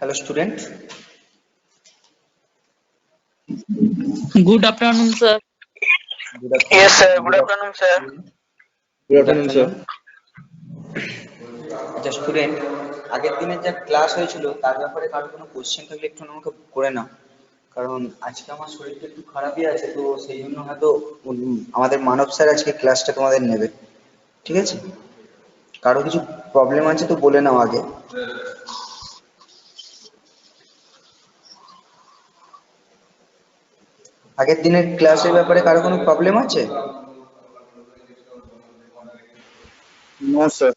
Hello, student. Good afternoon, sir. Good afternoon. Yes, sir. Good afternoon, sir. Good afternoon, sir. আচ্ছা student, আগের দিনের যা class হয়েছিল তার ব্যাপারে কারো কোনো কোশ্চেন থাকলে একটু আমাকে করে নাও, কারণ আজকে আমার শরীরটা একটু খারাপই আছে, তো সেই জন্য হয়তো আমাদের মানব স্যার আজকে ক্লাসটা তোমাদের নেবে, ঠিক আছে? কারো কিছু প্রবলেম আছে তো বলে নাও আগে। আগের দিনের ক্লাসের ব্যাপারে কারো কোনো প্রবলেম আছে? No, sir.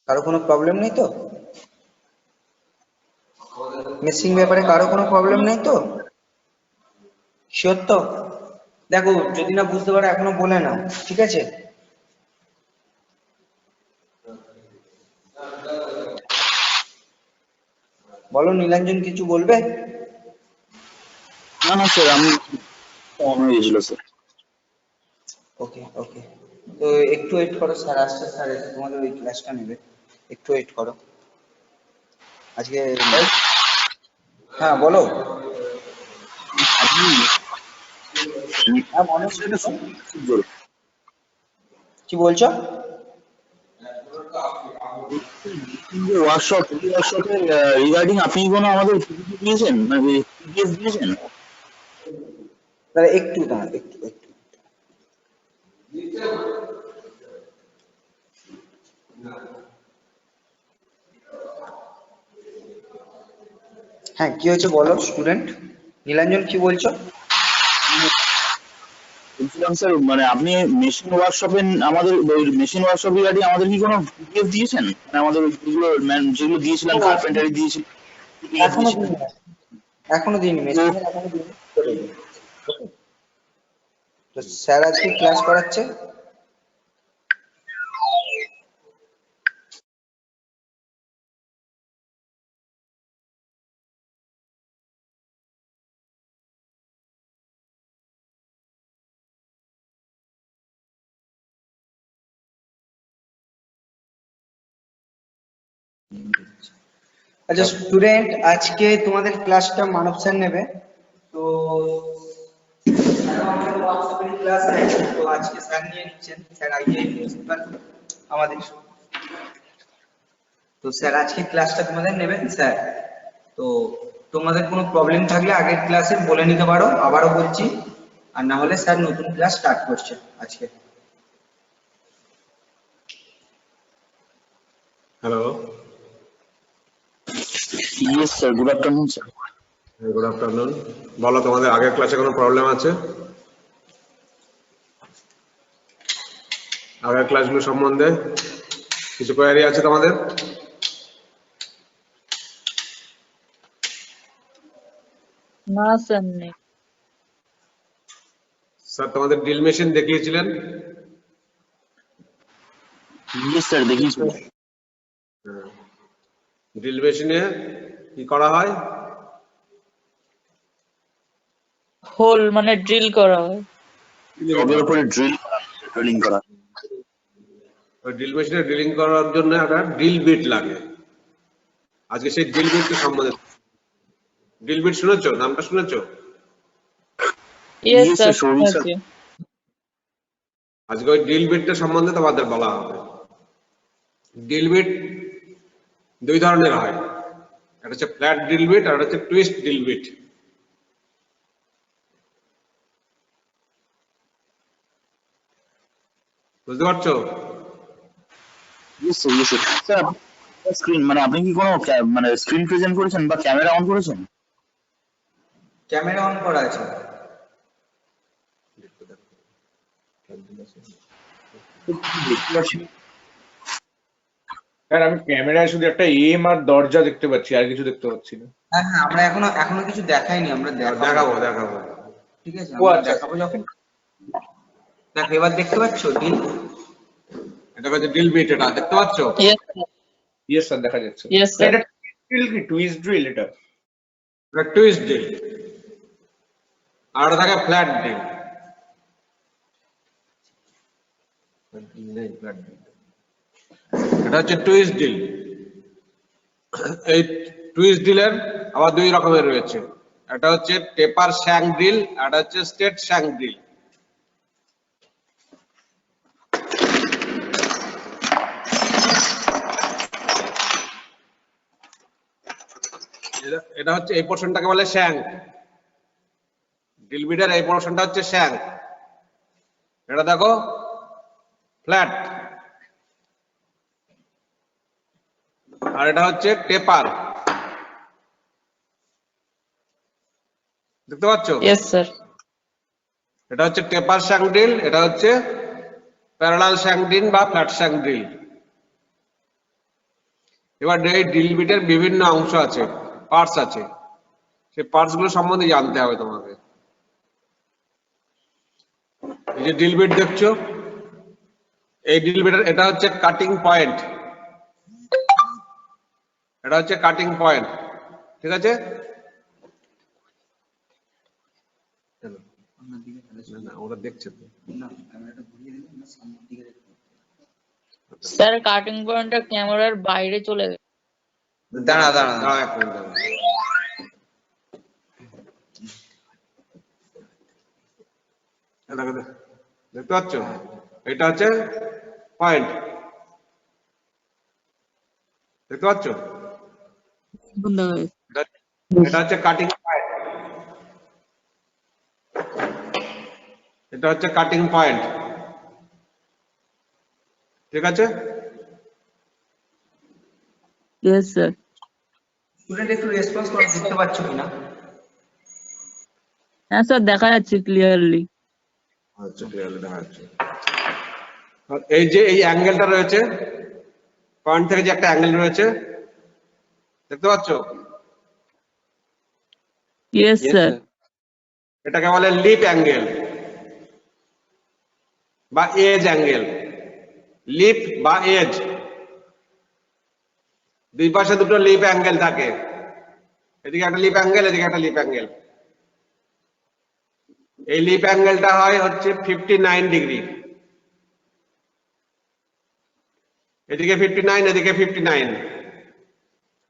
কারো কোনো প্রবলেম নেই তো? মিসিং ব্যাপারে কারো কোনো প্রবলেম নেই তো? শিওর তো? দেখো, যদি না বুঝতে পারো এখনো বলে নাও, ঠিক আছে? বলো, নীলাঞ্জন কিছু বলবে? না স্যার, আমি অন হয়ে গেছিল স্যার। ওকে ওকে, তো একটু ওয়েট করো, স্যার আসছে, স্যার এসে তোমাদের ওই ক্লাসটা নেবে, একটু ওয়েট করো আজকে। হ্যাঁ বলো। হ্যাঁ বলো, কি বলছো? ওয়ার্কশপের রিগার্ডিং আপনি কোনো আমাদের পিপিটি দিয়েছেন, মানে পিডিএফ দিয়েছেন? তাহলে একটু দাঁড়া, একটু একটু। হ্যাঁ কি হয়েছে বলো স্টুডেন্ট? নীলাঞ্জন কি বলছো? বলছিলাম স্যার, মানে আপনি মেশিন ওয়ার্কশপে আমাদের মেশিন ওয়ার্কশপ রিগার্ডিং আমাদের কি কোনো পিডিএফ দিয়েছেন? মানে আমাদের যেগুলো দিয়েছিলেন, কার্পেন্টারি দিয়েছিলেন, এখনো দিইনি, এখনো দিইনি, মেশিনের এখনো দিইনি। তো স্যার আজকে ক্লাস করাচ্ছে। আচ্ছা স্টুডেন্ট, আজকে তোমাদের ক্লাসটা মানব স্যার নেবে, তো হোয়াটসঅ্যাপের ক্লাস আছে, তো আজকে স্যার নিয়ে নিচ্ছেন, স্যার আইটিআই প্রিন্সিপাল আমাদের। তো স্যার আজকে ক্লাসটা তোমাদের নেবেন স্যার। তো তোমাদের কোনো প্রবলেম থাকলে আগের ক্লাসে বলে নিতে পারো, আবারও বলছি, আর না হলে স্যার নতুন ক্লাস স্টার্ট করছে আজকে। Hello. Yes sir, good afternoon sir. Good afternoon. বলো, তোমাদের আগের ক্লাসে কোনো প্রবলেম আছে? আগের ক্লাসগুলো সম্বন্ধে কিছু কোয়ারি আছে তোমাদের? না স্যার, নেই। স্যার তোমাদের ড্রিল মেশিন দেখিয়েছিলেন? ইয়েস স্যার, দেখিয়েছিলেন। ড্রিল মেশিনে কি করা হয়? হোল মানে ড্রিল করা হয়। জবের উপরে ড্রিলিং করা। ওই ড্রিল মেশিনে ড্রিলিং করার জন্য একটা ড্রিল বিট লাগে। আজকে সেই ড্রিল বিট সম্বন্ধে, ড্রিল বিট শুনেছো? নামটা শুনেছো? Yes Yes, sir, sir, sorry, sir. শুনেছি। আজকে ওই ড্রিল বিটটা সম্বন্ধে তোমাদের বলা হবে। ড্রিল বিট দুই ধরনের হয়, একটা হচ্ছে ফ্ল্যাট ড্রিল বিট আর একটা হচ্ছে টুইস্ট ড্রিল বিট। বুঝতে পারছো? Yes, sir, yes, sir. Sir, screen মানে আপনি কি কোনো মানে স্ক্রিন প্রেজেন্ট করেছেন বা ক্যামেরা অন করেছেন? ক্যামেরা অন করা আছে। স্যার, আমি ক্যামেরায় শুধু একটা এম আর দরজা দেখতে পাচ্ছি, আর কিছু দেখতে পাচ্ছি না। হ্যাঁ হ্যাঁ, আমরা এখনো কিছু দেখাইনি, আমরা দেখাবো দেখাবো। ঠিক আছে, ও আমরা আচ্ছা। দেখাবো যখন। দেখো এবার দেখতে পাচ্ছো ডিল? এটা হচ্ছে ড্রিল বিট, এটা দেখতে পাচ্ছো? ইয়েস স্যার, ইয়েস স্যার, দেখা যাচ্ছে। Yes sir. এটা ড্রিল কি টুইস্ট ড্রিল? এটা এটা টুইস্ট ড্রিল, আর এটা থাকে ফ্ল্যাট ড্রিল। এটা হচ্ছে টুইস্ট ড্রিল। এই টুইস্ট ড্রিলের আবার দুই রকমের রয়েছে, একটা হচ্ছে টেপার শ্যাঙ্ক ড্রিল, আর একটা হচ্ছে স্ট্রেট শ্যাঙ্ক ড্রিল। এটা হচ্ছে এই পোর্শনটাকে বলে শ্যাঙ্ক, ড্রিল বিটের এই পোর্শনটা হচ্ছে শ্যাঙ্ক। এটা দেখো ফ্ল্যাট, আর এটা হচ্ছে টেপার, দেখতে পাচ্ছ? Yes sir. এটা হচ্ছে টেপার শ্যাঙ্ক ড্রিল, এটা হচ্ছে প্যারালাল শ্যাঙ্ক ড্রিল বা ফ্ল্যাট শ্যাঙ্ক ড্রিল। এবার এই ড্রিল বিটের বিভিন্ন অংশ আছে, পার্টস আছে, সেই পার্টস গুলো সম্বন্ধে জানতে হবে তোমাকে। এই যে ড্রিল বিট দেখছো, এই ড্রিল বিটের এটা হচ্ছে কাটিং পয়েন্ট, এটা হচ্ছে কাটিং পয়েন্ট, ঠিক আছে? না, ওরা দেখছে তো। স্যার কাটিং পয়েন্টটা ক্যামেরার বাইরে চলে গেছে। দাঁড়া দাঁড়া দাঁড়াও এক মিনিট, দাঁড়াও। এই দেখো, দেখতে পাচ্ছ? এটা হচ্ছে পয়েন্ট, দেখতে পাচ্ছ? এটা হচ্ছে কাটিং পয়েন্ট, এটা হচ্ছে কাটিং পয়েন্ট, ঠিক আছে? Yes sir. স্টুডেন্ট একটু রেসপন্স করো, দেখতে পাচ্ছ কিনা? হ্যাঁ স্যার দেখা যাচ্ছে ক্লিয়ারলি। আচ্ছা, ক্লিয়ারলি দেখা যাচ্ছে। আর এই যে এই অ্যাঙ্গেলটা রয়েছে, পয়েন্ট থেকে যে একটা অ্যাঙ্গেল রয়েছে, দেখতে পাচ্ছ? Yes sir. এটাকে বলে লিপ অ্যাঙ্গেল বা এজ অ্যাঙ্গেল। লিপ বা এজ, দুই পাশে দুটো লিপ অ্যাঙ্গেল থাকে, এদিকে একটা লিপ অ্যাঙ্গেল, এদিকে একটা লিপ অ্যাঙ্গেল। এই লিপ অ্যাঙ্গেলটা হয় হচ্ছে 59 ডিগ্রি, এদিকে 59, এদিকে 59।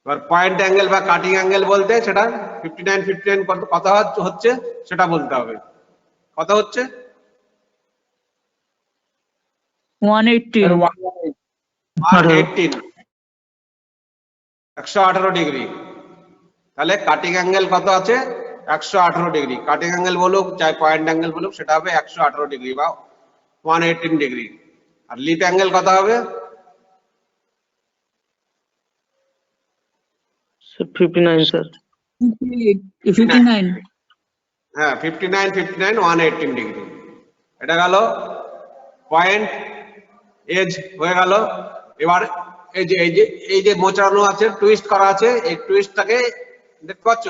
এবার পয়েন্ট অ্যাঙ্গেল বা কাটিং অ্যাঙ্গেল বলতে সেটা 59 কত হচ্ছে সেটা বলতে হবে। কত হচ্ছে? 180। 118 ডিগ্রি। তাহলে কাটিং অ্যাঙ্গেল কত আছে? 118 ডিগ্রি। কাটিং অ্যাঙ্গেল বলুক চাই পয়েন্ট অ্যাঙ্গেল বলুক, সেটা হবে 118 ডিগ্রি বা 118 ডিগ্রি। আর লিপ অ্যাঙ্গেল কত হবে? 59 স্যার। 59। হ্যাঁ, 59, 118 ডিগ্রি। এটা গেল পয়েন্ট, এজ হয়ে গেল। এবার এই যে মোচড়ানো আছে, টুইস্ট করা আছে, এই টুইস্টটাকে দেখতে পাচ্ছ?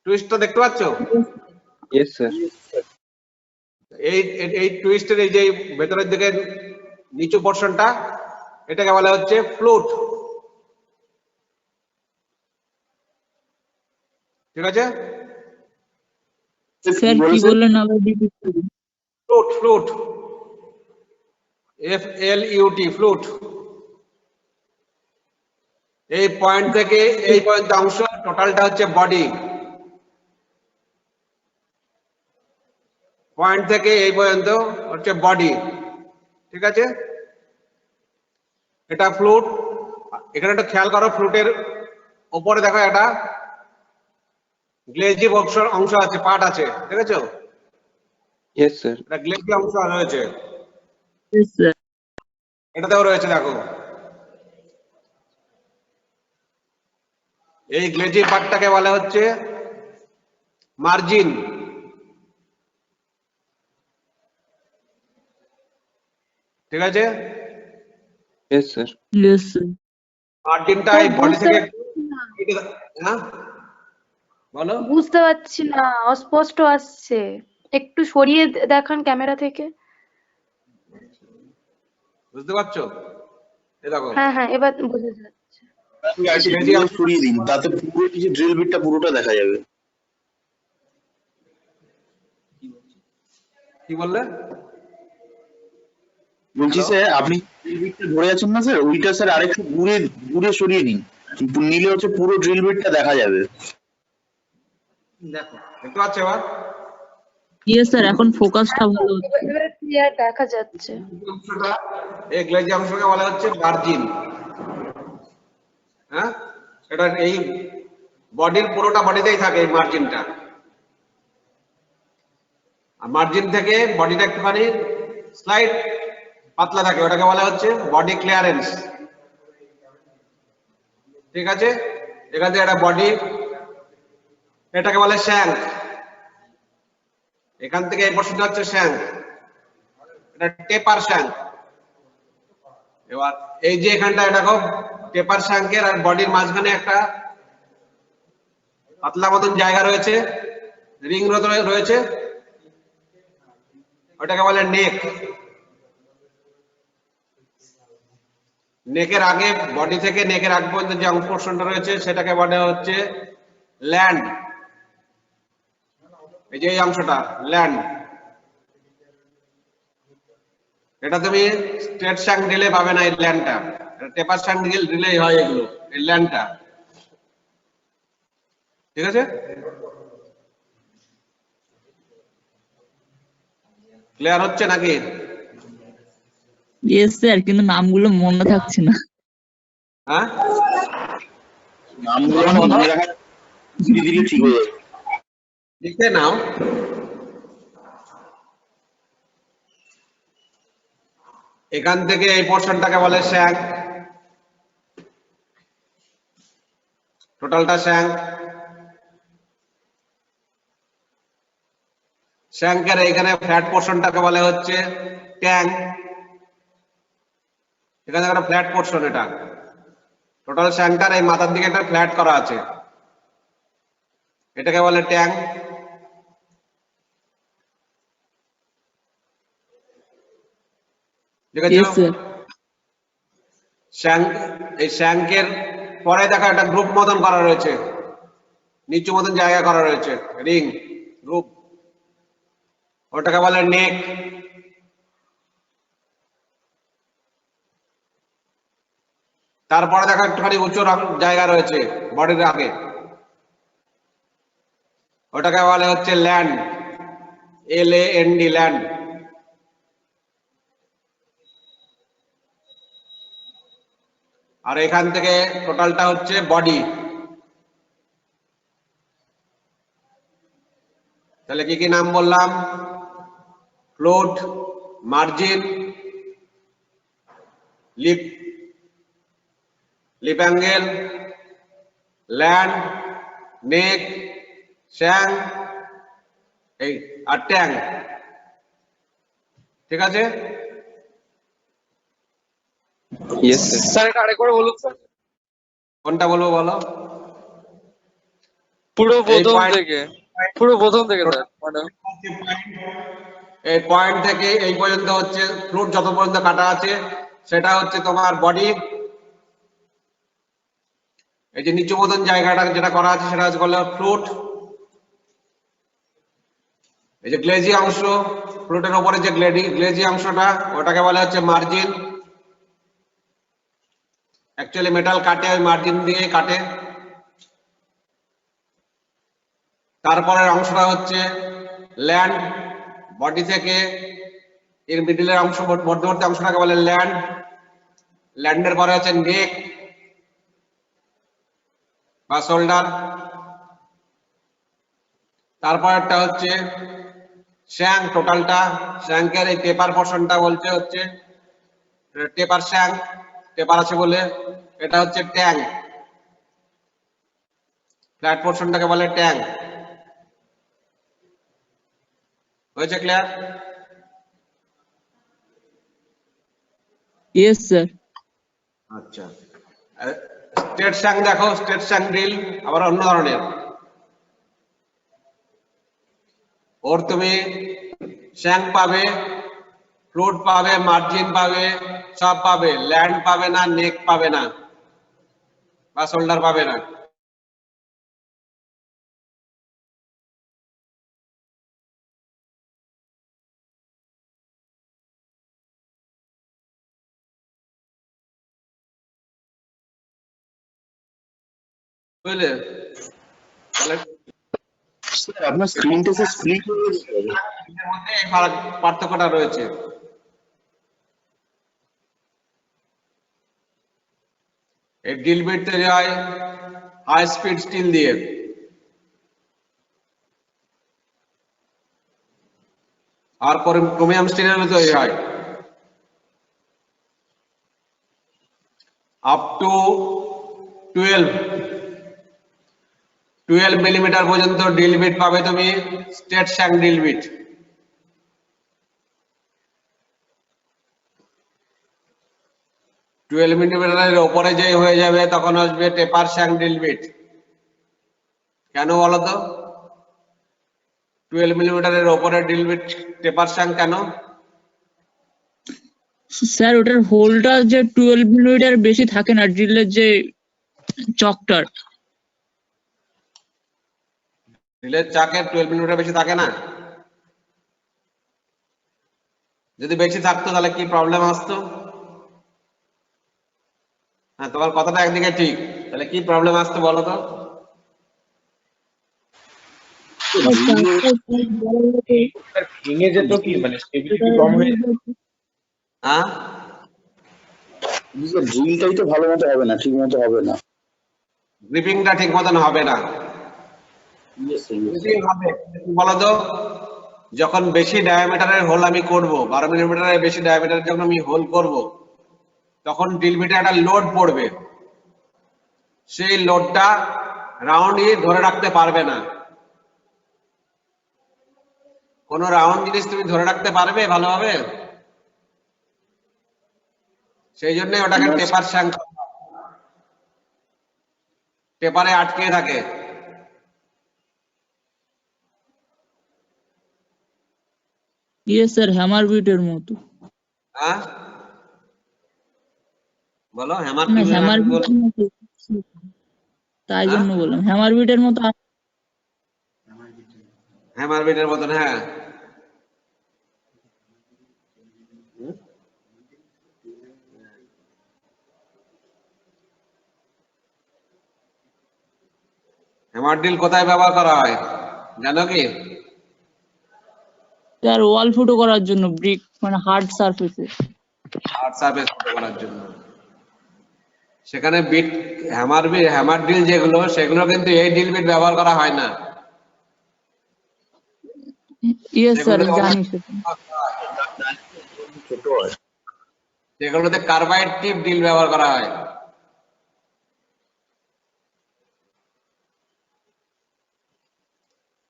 টুইস্টটা দেখতে পাচ্ছ? Yes sir. এই টুইস্টের এই যে ভেতরের দিকে নিচু পোর্শনটা, এটাকে বলা হচ্ছে ফ্লুট, ঠিক আছে? স্যার কি বললেন আবার রিপিট করুন। Flute, flute, FLUT, flute. এই পয়েন্ট থেকে এই পর্যন্ত অংশ টোটালটা হচ্ছে বডি, পয়েন্ট থেকে এই পর্যন্ত হচ্ছে বডি, ঠিক আছে? এটা ফ্লুট। এখানে একটু খেয়াল করো, ফ্লুটের উপরে দেখো একটা গ্লেজি অংশ আছে, পার্ট আছে, দেখেছো? Yes sir. এটা গ্লেজি অংশ রয়েছে, ইয়েস স্যার। এটাতেও রয়েছে, দেখো। এই গ্লেজি পার্টটাকে বলা হচ্ছে মার্জিন, ঠিক আছে? Yes sir. Yes sir. মার্জিনটা এই বডি থেকে, হ্যাঁ বলো। বুঝতে পারছি না, অস্পষ্ট আসছে, একটু সরিয়ে দেখান ক্যামেরা থেকে। বুঝতে পারছো? এই দেখো, হ্যাঁ হ্যাঁ, এবার বোঝা যাচ্ছে। সরিয়ে দিন, তাতে পুরো এই যে ড্রিল বিটটা পুরোটা দেখা যাবে। কি বললে? বলছি স্যার, আপনি ড্রিল বিটটা ধরে আছেন না স্যার, ওইটা স্যার আরেকটু ঘুরে ঘুরে সরিয়ে নিন, নিলে হচ্ছে পুরো ড্রিল বিটটা দেখা যাবে। দেখো দেখতে পাচ্ছ এবার? ইয়েস স্যার, এখন ফোকাসটা ভালো হচ্ছে। এবারে ক্লিয়ার দেখা যাচ্ছে। অংশটা, এই গ্লেজি অংশকে বলা হচ্ছে মার্জিন। হ্যাঁ, এটা এই বডির পুরোটা বডিতেই থাকে এই মার্জিনটা। আর মার্জিন থেকে বডিটা একটুখানি স্লাইড পাতলা থাকে, ওটাকে বলা হচ্ছে বডি ক্লিয়ারেন্স। ঠিক আছে, এখান থেকে একটা বডি, এটাকে বলে শ্যাঙ্ক। এখান থেকে এই পোর্শনটা হচ্ছে শ্যাঙ্ক, এটা টেপার শ্যাঙ্ক। এবার এই যে এখানটা এটা খুব টেপার শ্যাঙ্কের আর বডির মাঝখানে একটা পাতলা মতন জায়গা রয়েছে, রিং রয়েছে, ওটাকে বলে নেক। নেকের আগে, বডি থেকে নেকের আগ পর্যন্ত যে অংশ পোর্শনটা রয়েছে সেটাকে বলে হচ্ছে ল্যান্ড। এই যে এই অংশটা ল্যান্ড, এটা তুমি স্ট্রেট শ্যাঙ্ক দিলে পাবে না। এই ল্যান্ডটা টেপার শ্যাঙ্ক দিলেই হয় এগুলো, এই ল্যান্ডটা। ঠিক আছে, ক্লিয়ার হচ্ছে নাকি? ইয়েস স্যার, কিন্তু নামগুলো মনে থাকছে না। হ্যাঁ, নামগুলো মনে রাখা দিলে ঠিক হয়ে যাবে। লিখে নাও। এখান থেকে এই পোর্শনটাকে বলে শ্যাঙ্ক, টোটালটা শ্যাঙ্ক। শ্যাঙ্কের এইখানে ফ্ল্যাট পোর্শনটাকে বলে হচ্ছে ট্যাঙ্ক। এখানে একটা ফ্ল্যাট পোর্শন, এটা টোটাল শ্যাঙ্কটার এই মাথার দিকে একটা ফ্ল্যাট করা আছে, এটাকে বলে ট্যাঙ্ক। ঠিক আছে, ইয়েস স্যার। শ্যাঙ্ক, এই শ্যাঙ্কের পরে দেখা একটা গ্রুপ মতন করা রয়েছে, নিচু মতন জায়গা করা রয়েছে, রিং গ্রুপ, ওটাকে বলে নেক। তারপরে দেখা একটুখানি উঁচু জায়গা রয়েছে বডির আগে, ওটাকে বলে হচ্ছে ল্যান্ড, LAND, ল্যান্ড। আর এখান থেকে টোটালটা হচ্ছে বডি। তাহলে কি কি নাম বললাম? Float, margin, lip, lip angle, land, neck, shank, এই আর ট্যাঙ্ক। ঠিক আছে, Yes, sir. স্যার এটা আরেকবার বলুন স্যার, কোনটা বলবো বলো? পুরো এই প্রথম point, থেকে, পুরো প্রথম থেকে স্যার, মানে এই পয়েন্ট থেকে এই পর্যন্ত হচ্ছে ফ্লুট, যত পর্যন্ত কাটা আছে সেটা হচ্ছে তোমার বডি। এই যে নিচু মতন জায়গাটা যেটা করা আছে সেটা হচ্ছে বলে ফ্লুট। এই যে গ্লেজি অংশ, ফ্লুটের উপরে যে গ্লেজি অংশটা, ওটাকে বলা হচ্ছে মার্জিন। অ্যাকচুয়ালি মেটাল কাটে ওই মার্জিন দিয়ে কাটে। তারপরের অংশটা হচ্ছে ল্যান্ড, বডি থেকে এর মিডিলের অংশ, মধ্যবর্তী অংশটাকে বলে ল্যান্ড। ল্যান্ডের পরে হচ্ছে নেক বা শোল্ডার। তারপরটা হচ্ছে শ্যাঙ্ক, টোটালটা শ্যাঙ্কের এই টেপার পোর্শনটা বলছে হচ্ছে টেপার শ্যাঙ্ক, টেপার আছে বলে। এটা হচ্ছে ট্যাঙ্ক, ফ্ল্যাট পোর্শনটাকে বলে ট্যাঙ্ক। হয়েছে ক্লিয়ার? Yes sir. আচ্ছা, স্ট্রেট শ্যাঙ্ক দেখো, স্ট্রেট শ্যাঙ্ক ড্রিল আবার অন্য ধরনের। ওর তুমি শ্যাঙ্ক পাবে, ফ্লুট পাবে, মার্জিন পাবে, সব পাবে, ল্যান্ড পাবে না, নেক পাবে না বা শোল্ডার পাবে না। বুঝলে? তাহলে স্যার আপনার স্ক্রিনটা স্প্লিট হয়ে গেছে। এর মধ্যে এই পার্থক্যটা রয়েছে। এই ড্রিল বিট তৈরি হয় হাই স্পিড স্টিল দিয়ে, আর ক্রোমিয়াম স্টিলের তৈরি হয়। আপ টু 12 মিলিমিটার পর্যন্ত ড্রিল বিট পাবে তুমি, স্ট্রেট শ্যাঙ্ক ড্রিল বিট। 12 মিলিমিটারের ওপরে যে হয়ে যাবে তখন আসবে টেপার শ্যাঙ্ক ড্রিল বিট। কেন বলো তো? 12 মিলিমিটারের ওপরে ড্রিল বিট টেপার শ্যাঙ্ক কেন? স্যার ওটার হোলটা যে 12 মিলিমিটার বেশি থাকে না ড্রিলের যে চকটার। ড্রিলের চাকে 12 মিলিমিটার বেশি থাকে না? যদি বেশি থাকতো তাহলে কি প্রবলেম আসতো? হ্যাঁ, তোমার কথাটা একদিকে ঠিক, তাহলে কি প্রবলেম আসতো বলো তো? ভেঙে যেত কি, মানে স্টেবিলিটি কম হয়ে যেত? হ্যাঁ, ড্রিলটাই তো ভালো মতো হবে না, ঠিক মতো হবে না। গ্রিপিংটা ঠিক মতন হবে না। Gripping হবে, কি বলতো? যখন বেশি ডায়ামিটারের হোল আমি করব, 12 মিলিমিটারের বেশি ডায়ামিটারের যখন আমি হোল করব, তখন ড্রিল বিটে একটা লোড পড়বে। সেই লোডটা রাউন্ডই ধরে রাখতে পারবে না। কোন রাউন্ড জিনিস তুমি ধরে রাখতে পারবে ভালোভাবে? সেই জন্য ওটাকে টেপার শ্যাঙ্ক, টেপারে আটকে থাকে। ইয়ে স্যার হ্যামার বিটের মতো। হ্যাঁ, বলো হ্যামার না কি হ্যামার বলো? বিটের মতো, তাই হ্যাঁ? জন্য বললাম হ্যামার বিটের মতো। হ্যামার বিটের মতন, হ্যাঁ। হ্যামার ড্রিল কোথায় ব্যবহার করা হয় জানো কি? স্যার ওয়াল ফুটো করার জন্য, ব্রিক মানে হার্ড সারফেসে। হার্ড সারফেস ফুটো করার জন্য। সেখানে বিট হ্যামার ড্রিল যেগুলো, সেগুলো কিন্তু এই ড্রিল বিট ব্যবহার করা হয় না। ইয়ে স্যার সেগুলোতে জানি সেটা। ছোট হয়। সেগুলোতে কার্বাইড টিপ ড্রিল ব্যবহার করা হয়।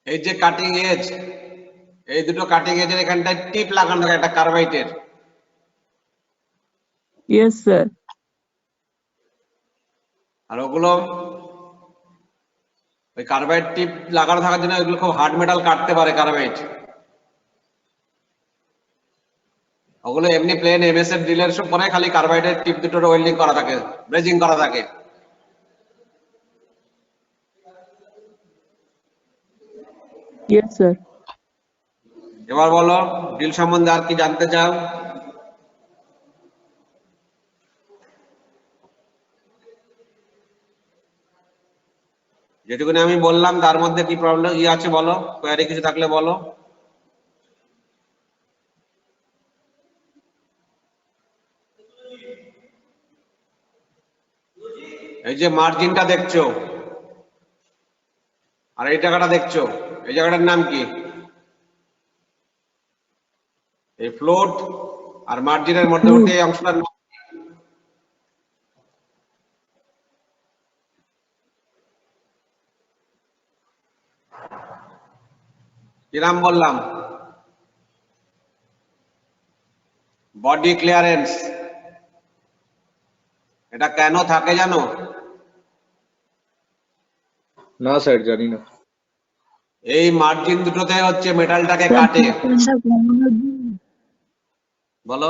এই যে কাটিং এজ, এই দুটো কাটিং এজের এখানটায় টিপ লাগানো থাকে একটা কার্বাইটের। Yes sir. আর ওগুলো ওই কার্বাইড টিপ লাগানো থাকার জন্য ওইগুলো খুব হার্ড মেটাল কাটতে পারে কার্বাইড। ওগুলো এমনি প্লেন এমএসএফ ড্রিলের সব পরে খালি কার্বাইডের টিপ দুটোর ওয়েল্ডিং করা থাকে, ব্রেজিং করা থাকে। Yes sir. এবার বলো ড্রিল সম্বন্ধে আর কি জানতে চাও? যেটুকুনি আমি বললাম তার মধ্যে কি প্রবলেম আছে বলো, কোয়ারি কিছু থাকলে বলো। এই যে মার্জিনটা দেখছো আর এই জায়গাটা দেখছো, এই জায়গাটার নাম কি? এই ফ্লোট আর মার্জিনের মধ্যবর্তী এই অংশটার নাম কি নাম বললাম? Body clearance. এটা কেন থাকে জানো? না স্যার জানি না। এই মার্জিন দুটোতে হচ্ছে মেটালটাকে কাটে। বলো।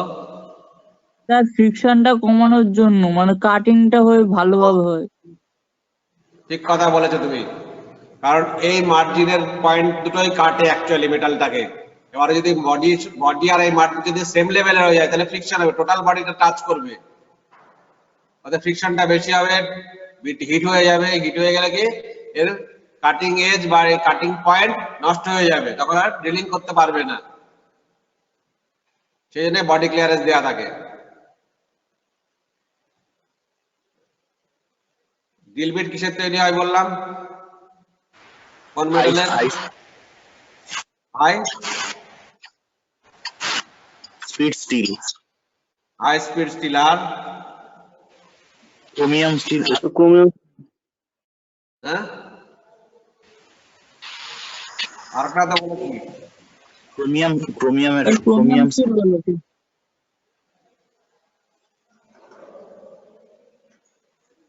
স্যার ফ্রিকশনটা কমানোর জন্য, মানে কাটিংটা হয়ে ভালোভাবে হয়। ঠিক কথা বলেছো তুমি, কারণ এই মার্জিনের পয়েন্ট দুটোই কাটে অ্যাকচুয়ালি মেটালটাকে। এবারে যদি বডি আর এই মার্জিন যদি সেম লেভেলের হয়ে যায় তাহলে ফ্রিকশন হবে, টোটাল বডিটা টাচ করবে, তাহলে ফ্রিকশনটা বেশি হবে, বিট হিট হয়ে যাবে, হিট হয়ে গেলে কি এর কাটিং এজ বা কাটিং পয়েন্ট নষ্ট হয়ে যাবে, তখন আর ড্রিলিং করতে পারবে না, সেই জন্য বডি ক্লিয়ারেন্স দেওয়া থাকে। ড্রিল বিট কিসের তৈরি হয় বললাম, কোন মেটালের? High speed steel, high speed steel আর ক্রোমিয়াম স্টিল, হ্যাঁ আর একটা তো বলে কি ক্রোমিয়াম ক্রোমিয়াম স্টিল বলে কি?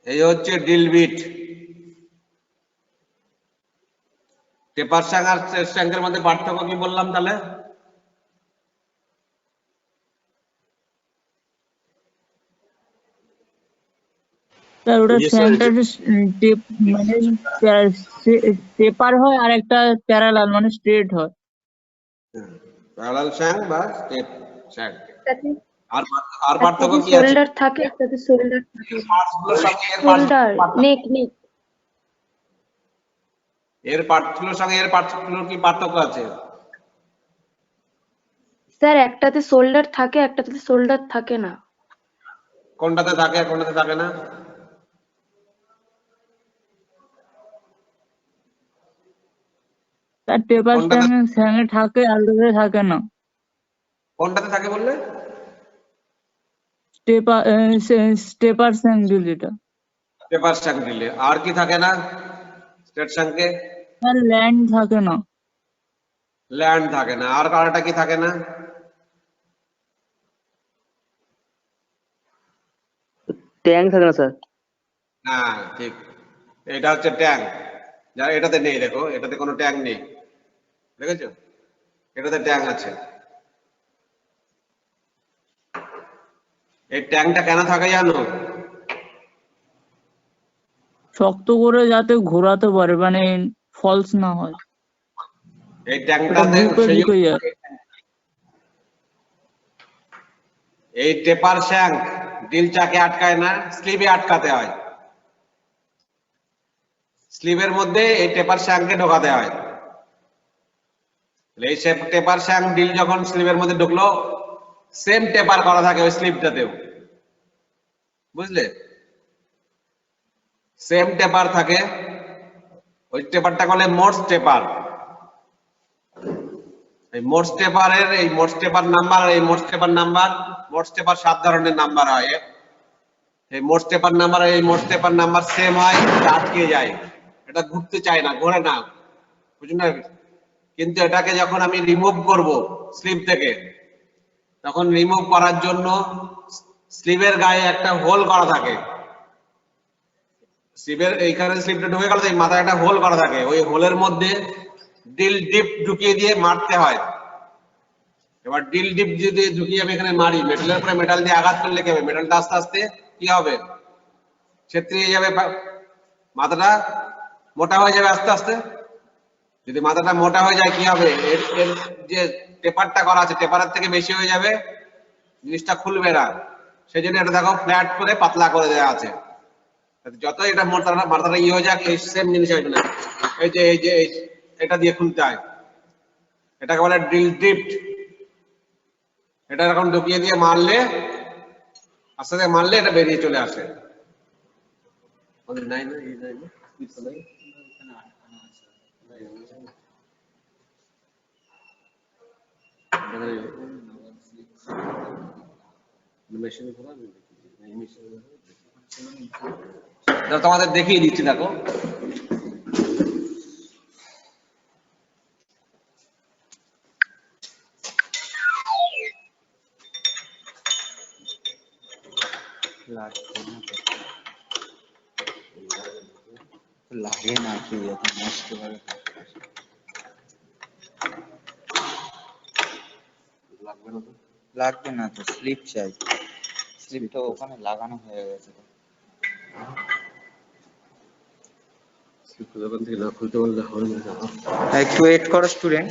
এই হচ্ছে ড্রিল বিট। টেপার শ্যাঙ্ক আর শ্যাঙ্কের মধ্যে পার্থক্য কি বললাম তাহলে? স্যার ওটা Yes, sir. সেন্টার টেপ মানে টেপার হয় আর একটা প্যারালাল মানে স্ট্রেট হয়। প্যারালাল শ্যাঙ্ক বা স্টেপ শ্যাঙ্ক। একটাতে আর পার্থক্য কি আছে? শোল্ডার থাকে, একটাতে শোল্ডার থাকে। পার্টসগুলোর সঙ্গে এর শোল্ডার, পার্থক্য- নেক নেক। এর পার্টসগুলোর সঙ্গে এর পার্টসগুলোর কি পার্থক্য আছে? স্যার একটাতে শোল্ডার থাকে, একটাতে শোল্ডার থাকে না। কোনটাতে থাকে আর কোনটাতে থাকে না? তার টেপার কোনটাতে স্যাঙ্গে থাকে আর ওটাতে থাকে না। কোনটাতে থাকে বললে? স্টেপার স্যাঙ্ক যেটা, পেপার শ্যাঙ্ক দিলে। আর কি থাকে না স্টেট শ্যাঙ্কে? তার ল্যান্ড থাকে না। ল্যান্ড থাকে না। আর কারটা কি থাকে না? ট্যাঙ্ক থাকে না স্যার। হ্যাঁ ঠিক, এটা হচ্ছে ট্যাঙ্ক, যারা এটাতে নেই। দেখো এটাতে কোনো ট্যাঙ্ক নেই, দেখেছো? এটাতে ট্যাঙ্ক আছে। এই ট্যাঙ্কটা কেন থাকে জানো? শক্ত করে যাতে ঘোরাতে পারে, মানে ফলস না হয়, এই ওটা ট্যাঙ্কটাতে গ্রুপে সেই ঢুকে যায়। এই টেপার শ্যাঙ্ক ড্রিল চাকে আটকায় না, স্লিভে আটকাতে হয়। স্লিভের মধ্যে এই টেপার শ্যাঙ্ককে ঢোকাতে হয়। এই টেপার শ্যাঙ্ক ড্রিল যখন স্লিভের মধ্যে ঢুকলো, সেম টেপার করা থাকে ওই স্লিভটাতেও, বুঝলে? সেম টেপার থাকে, ওই টেপারটা বলে মোটস টেপার। এই মোটস টেপারের এই মোটস টেপার নাম্বার আর এই মোটস টেপার নাম্বার, মোটস টেপার 7 ধরনের নাম্বার হয়। এই মোটস টেপার নাম্বার আর এই মোটস টেপার নাম্বার সেম হয়, এটা আটকে যায়, এটা ঘুরতে চায় না, ঘোরে না, বুঝলেন না? কিন্তু এটাকে যখন আমি রিমুভ করব স্লিভ থেকে, তখন রিমুভ করার জন্য স্লিভের গায়ে একটা হোল করা থাকে। স্লিভের এইখানে স্লিভটা ঢুকে গেল, এই মাথায় একটা হোল করা থাকে, ওই হোলের মধ্যে ড্রিল ডিপ ঢুকিয়ে দিয়ে মারতে হয়। এবার ড্রিল ডিপ যদি ঢুকিয়ে আমি এখানে মারি, মেটালের উপরে মেটাল দিয়ে আঘাত করলে কি হবে? মেটালটা আস্তে আস্তে কি হবে? ছেত্রিয়ে যাবে, মাথাটা মোটা হয়ে যাবে আস্তে আস্তে। যদি মাথাটা মোটা হয়ে যায় কি হবে? এর এর যে টেপারটা করা আছে, টেপারের থেকে বেশি হয়ে যাবে, জিনিসটা খুলবে না। সেই জন্য এটা দেখো ফ্ল্যাট করে পাতলা করে দেওয়া আছে। যত এটা মাথাটা ইয়ে হয়ে যাক, এই সেম জিনিস আসবে না। এই যে এটা দিয়ে খুলতে হয়, এটাকে বলে ড্রিল ডিপ্ট। এটা এরকম ঢুকিয়ে দিয়ে মারলে, আস্তে আস্তে মারলে এটা বেরিয়ে চলে আসে। নাই না, এই নাই না, কিছু নাই। তোমাদের দেখিয়ে দিচ্ছি, দেখো লাগে না কি এত নষ্ট করে? লাগবে না তো, স্লিপ চাই। স্লিপটা ওখানে লাগানো হয়ে গেছে। দোকান থেকে না খুলতে বললে হবে না। একটু ওয়েট করো স্টুডেন্ট।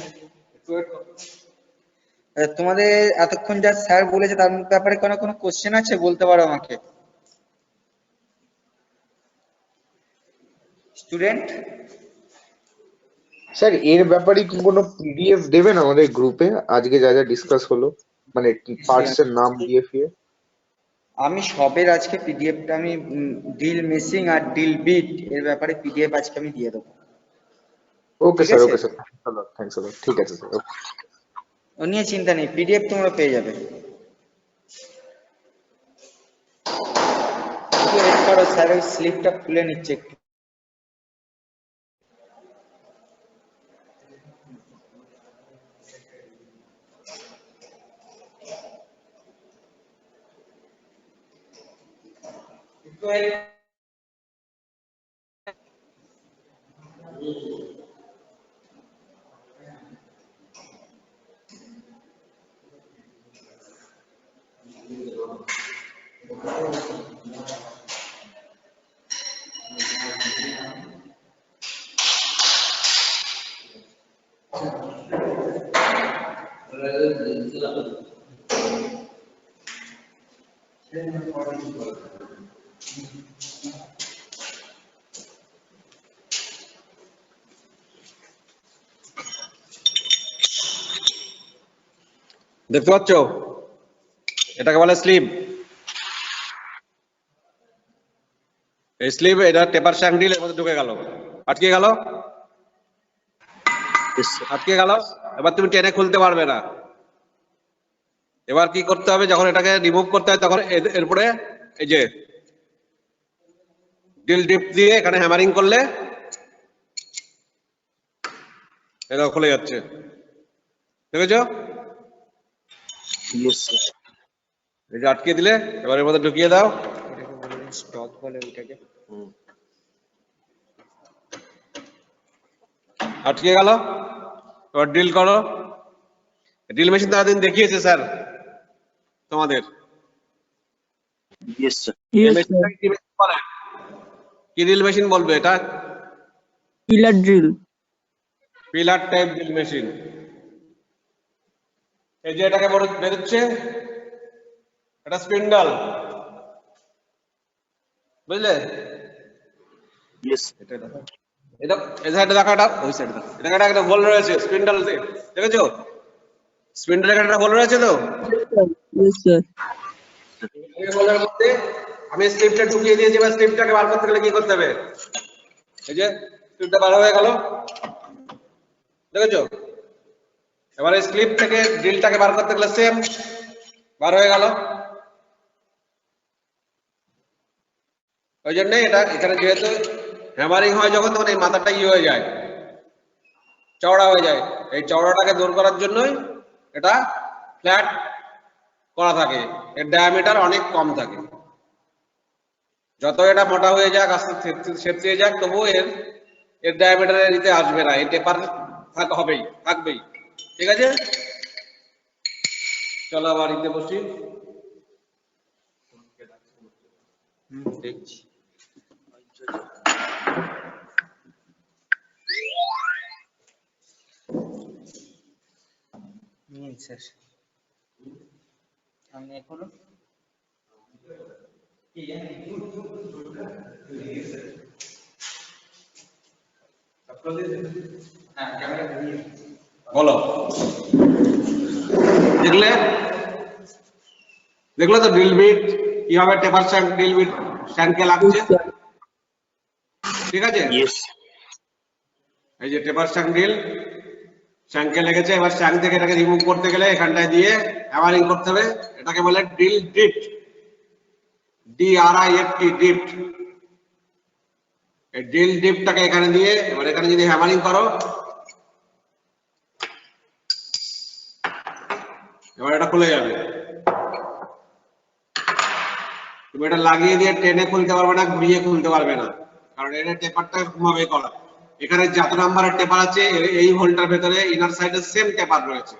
তোমাদের এতক্ষণ যা স্যার বলেছে তার ব্যাপারে কোনো কোশ্চেন আছে? বলতে পারো আমাকে। স্টুডেন্ট স্যার এর ব্যাপারে কি কোনো পিডিএফ দেবেন আমাদের গ্রুপে আজকে যা যা ডিসকাস হলো, মানে পার্টস এর নাম দিয়ে ফিরে? আমি সবের আজকে পিডিএফটা আমি ডিল মেশিং আর ডিল বিট এর ব্যাপারে পিডিএফ আজকে আমি দিয়ে দেবো। ওকে ঠিক স্যার, আছে? ওকে স্যার, থ্যাংকস আ লট, ঠিক আছে স্যার। ও নিয়ে চিন্তা নেই, পিডিএফ তোমরা পেয়ে যাবে। একটু ওয়েট করো স্যার, ওই স্লিপটা খুলে নিচ্ছে একটু। দেখতে পাচ্ছ, এটাকে বলে স্লিপ। এই স্লিপ, এটা টেপার শ্যাঙ্ক এর মধ্যে ঢুকে গেল, আটকে গেল, আটকে গেল। এবার তুমি টেনে খুলতে পারবে না। এবার কি করতে হবে, যখন এটাকে রিমুভ করতে হয় তখন এরপরে এই যে ড্রিল ডিপ দিয়ে এখানে হ্যামারিং করলে এটা খুলে যাচ্ছে। দেখেছো? এই যে আটকে দিলে, এবার এর মধ্যে ঢুকিয়ে দাও। এটাকে বলে স্টক বলে ওইটাকে। আটকে গেল, এবার ড্রিল করো। ড্রিল মেশিন তো দিন দেখিয়েছে স্যার তোমাদের। Yes, এই sir. মেশিনটাকে কি মেশিন বলে? কি ড্রিল মেশিন বলবে এটা? Pillar drill. Pillar type drill machine. এই যে এটাকে বেরোচ্ছে, এটা স্পিন্ডল, বুঝলে? এটা এই সাইডে দেখা, এটা ওই সাইডে দেখা, এটা একটা হোল রয়েছে স্পিন্ডল, দেখেছো? স্পিন্ডলের একটা হোল রয়েছে তো, Yes, sir. এই হোলের মধ্যে আমি স্লিপটা ঢুকিয়ে দিয়েছি। এবার স্লিপটাকে বার করতে গেলে কি করতে হবে? এই যে স্লিপটা বার হয়ে গেল, দেখেছো? এবারে স্লিপ থেকে ড্রিলটাকে বার করতে গেলে সেম বার হয়ে গেল। ওই জন্য এটা এখানে যেহেতু হ্যামারিং হয় যখন, তখন এই মাথাটা হয়ে যায়, চওড়া হয়ে যায়। এই চওড়াটাকে দূর করার জন্যই এটা ফ্ল্যাট করা থাকে, এর ডায়ামিটার অনেক কম থাকে। যত এটা মোটা হয়ে যাক, আস্তে সেপতে যাক, তবুও এর ডায়ামিটারের নিতে আসবে না, এই টেপার থাকবেই। ঠিক আছে, চলো আবার নিতে বসি। দেখছি। স্যার আমি এখনো বলো, দেখলে তো ড্রিল বিট কিভাবে টেপার শ্যাঙ্ক ড্রিল বিট শ্যাঙ্কে লাগছে। ঠিক আছে, এই যে টেপার শ্যাঙ্ক ড্রিল শ্যাঙ্কে লেগেছে। এবার শ্যাঙ্ক থেকে এটাকে রিমুভ করতে গেলে এখানটায় দিয়ে হ্যামারিং করতে হবে। এটাকে বলে ড্রিল ডিট, DRIFT, ডিট। এই ড্রিল ডিপটাকে এখানে দিয়ে এবার এখানে যদি হ্যামারিং করো, এবার এটা খুলে যাবে। তুমি এটা লাগিয়ে দিয়ে টেনে খুলতে পারবে না, ঘুরিয়ে খুলতে পারবে না, কারণ এটা টেপারটা ঘুমাবে করা। এখানে যত নাম্বারের টেপার আছে এই হোলটার ভেতরে ইনার সাইডে সেম টেপার রয়েছে।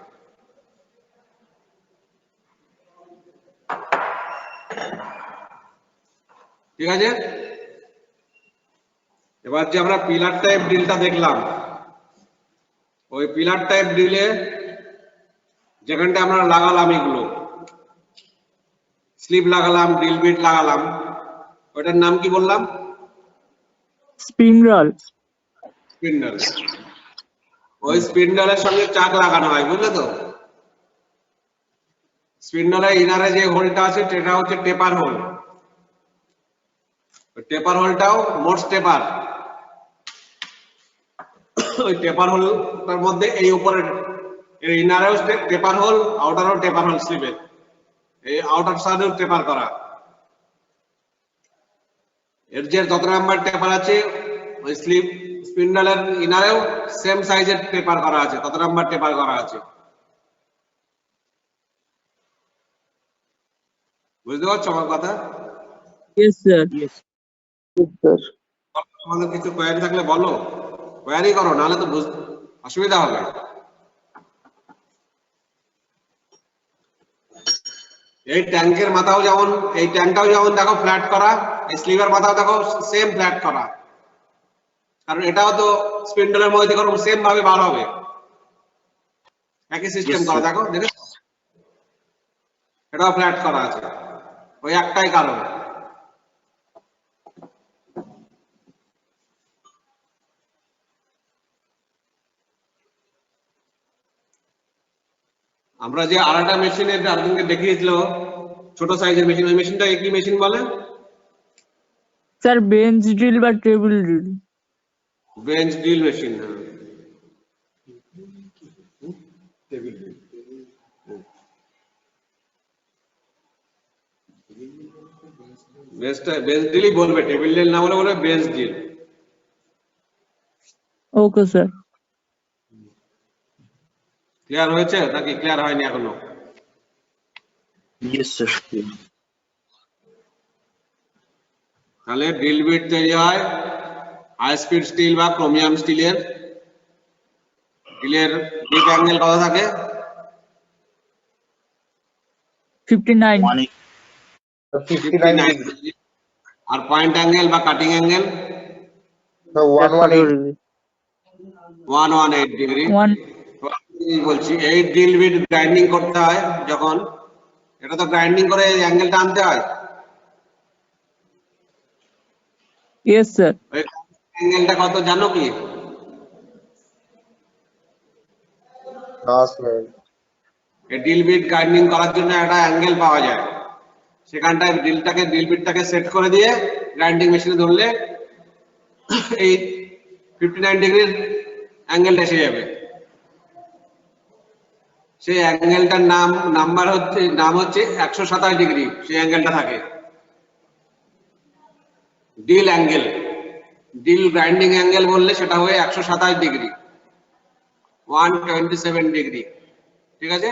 ঠিক আছে, এবার যে আমরা পিলার টাইপ ড্রিলটা দেখলাম, ওই পিলার টাইপ ড্রিলে যেখানটা আমরা লাগালাম এগুলো স্লিপ লাগালাম, ড্রিল বিট লাগালাম, ওটার নাম কি বললাম? স্পিন্ডল। স্পিন্ডল, ওই স্পিন্ডলের সঙ্গে চাক লাগানো হয়, বুঝলে তো? স্পিন্ডলের ইনারে যে হোলটা আছে সেটা হচ্ছে টেপার হোল। টেপার হোলটাও মোট টেপার। ওই টেপার হোল তার মধ্যে এই উপরে ইনারেও টেপার হোল, আউটারও টেপার হোল স্লিপের, এই আউটার সাইডেও টেপার করা। এর যে যত নাম্বার টেপার আছে ওই স্লিপ স্পিন্ডলের ইনারেও সেম সাইজের টেপার করা আছে, তত নাম্বার টেপার করা আছে। বুঝতে পারছো আমার কথা? Yes sir. স্যার আমাদের কিছু কোয়ারি থাকলে বলো, কোয়ারি করো, নাহলে তো অসুবিধা হবে। এই ট্যাঙ্কের মাথাও যেমন, এই ট্যাঙ্কটাও যেমন দেখো ফ্ল্যাট করা, এই স্লিভের মাথাও দেখো সেম ফ্ল্যাট করা, কারণ এটাও তো স্পিন্ডলের মধ্যে করো সেম ভাবে বার হবে, একই সিস্টেম করা। দেখো দেখেছো, এটাও ফ্ল্যাট করা আছে, ওই একটাই কারণ। আমরা যে আরেকটা মেশিনের আপনাকে দেখিয়েছিল ছোট সাইজের মেশিন, ওই মেশিনটা কি মেশিন বলে? স্যার বেঞ্চ ড্রিল বা table drill. Bench drill machine. Bench ড্রিলই বলবে, টেবিল ড্রিল না বলে বলবে bench drill. Okay sir. Clear হয়েছে নাকি ক্লিয়ার হয়নি এখনো? Yes sir. তাহলে ড্রিল বিট তৈরি হয় হাই স্পিড স্টিল বা ক্রোমিয়াম স্টিলের। স্টিলের ডিপ অ্যাঙ্গেল কত থাকে? 59। 59 ডিগ্রি। আর পয়েন্ট অ্যাঙ্গেল বা কাটিং অ্যাঙ্গেল 118 118 ডিগ্রি। One. বলছি এই ড্রিল বিট গ্রাইন্ডিং করতে হয় যখন, এটা তো গ্রাইন্ডিং করে অ্যাঙ্গেলটা আনতে হয়। Yes sir. ওই অ্যাঙ্গেলটা কত জানো কি? 10 মিনিট। এই ড্রিল বিট গ্রাইন্ডিং করার জন্য একটা অ্যাঙ্গেল পাওয়া যায়, সেখানটায় ড্রিল বিটটাকে সেট করে দিয়ে গ্রাইন্ডিং মেশিনে ধরলে এই 59 ডিগ্রির অ্যাঙ্গেলটা এসে যাবে। সেই অ্যাঙ্গেলটার নাম হচ্ছে 127 ডিগ্রি, সেই অ্যাঙ্গেলটা থাকে drill angle. Drill grinding angle বললে সেটা হয় 127 ডিগ্রি, 127 ডিগ্রি। ঠিক আছে?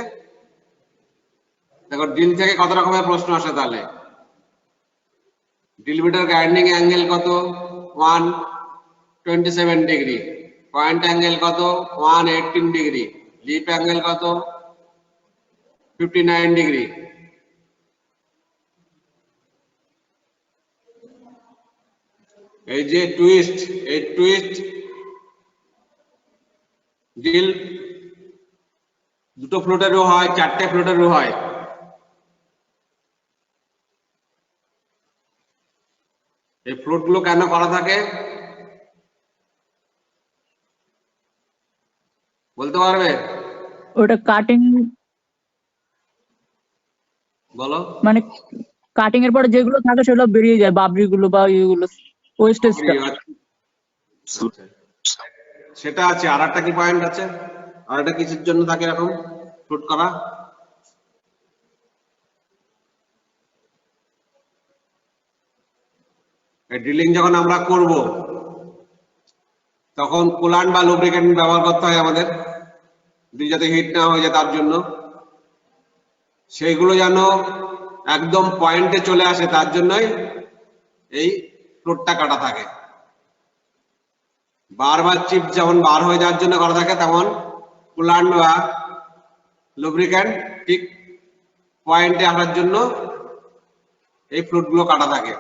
দেখো ড্রিল থেকে কত রকমের প্রশ্ন আসে তাহলে। ড্রিল বিটের গ্রাইন্ডিং অ্যাঙ্গেল কত? 127 ডিগ্রি। পয়েন্ট অ্যাঙ্গেল কত? 118 ডিগ্রি। লিপ অ্যাঙ্গেল কত? 59 ডিগ্রি। এই যে টুইস্ট, এই টুইস্ট ড্রিল দুটো ফ্লোটেরও হয়, 4টে ফ্লোটেরও হয়। এই ফ্লোট গুলো কেন করা থাকে বলতে পারবে? ওটা কাটিং, বলো। মানে কাটিং এর পরে যেগুলো থাকে সেগুলো বেরিয়ে যায়, বাবরি গুলো বা ইয়েগুলো, ওয়েস্টেজটা। সেটা আছে। আর একটা কি পয়েন্ট আছে? আর একটা কিসের জন্য থাকে এরকম ফ্লোট করা? ড্রিলিং যখন আমরা করব তখন কুলান্ট বা লুব্রিকেন্ট ব্যবহার করতে হয় আমাদের, যাতে হিট না হয়ে যায় তার জন্য। সেইগুলো যেন একদম পয়েন্টে চলে আসে তার জন্যই এই ফ্লোটটা কাটা থাকে। বারবার চিপ যেমন বার হয়ে যাওয়ার জন্য করা থাকে, তেমন কুলান্ট বা লুব্রিকেন্ট ঠিক পয়েন্টে আসার জন্য এই ফ্লুইড গুলো কাটা থাকে।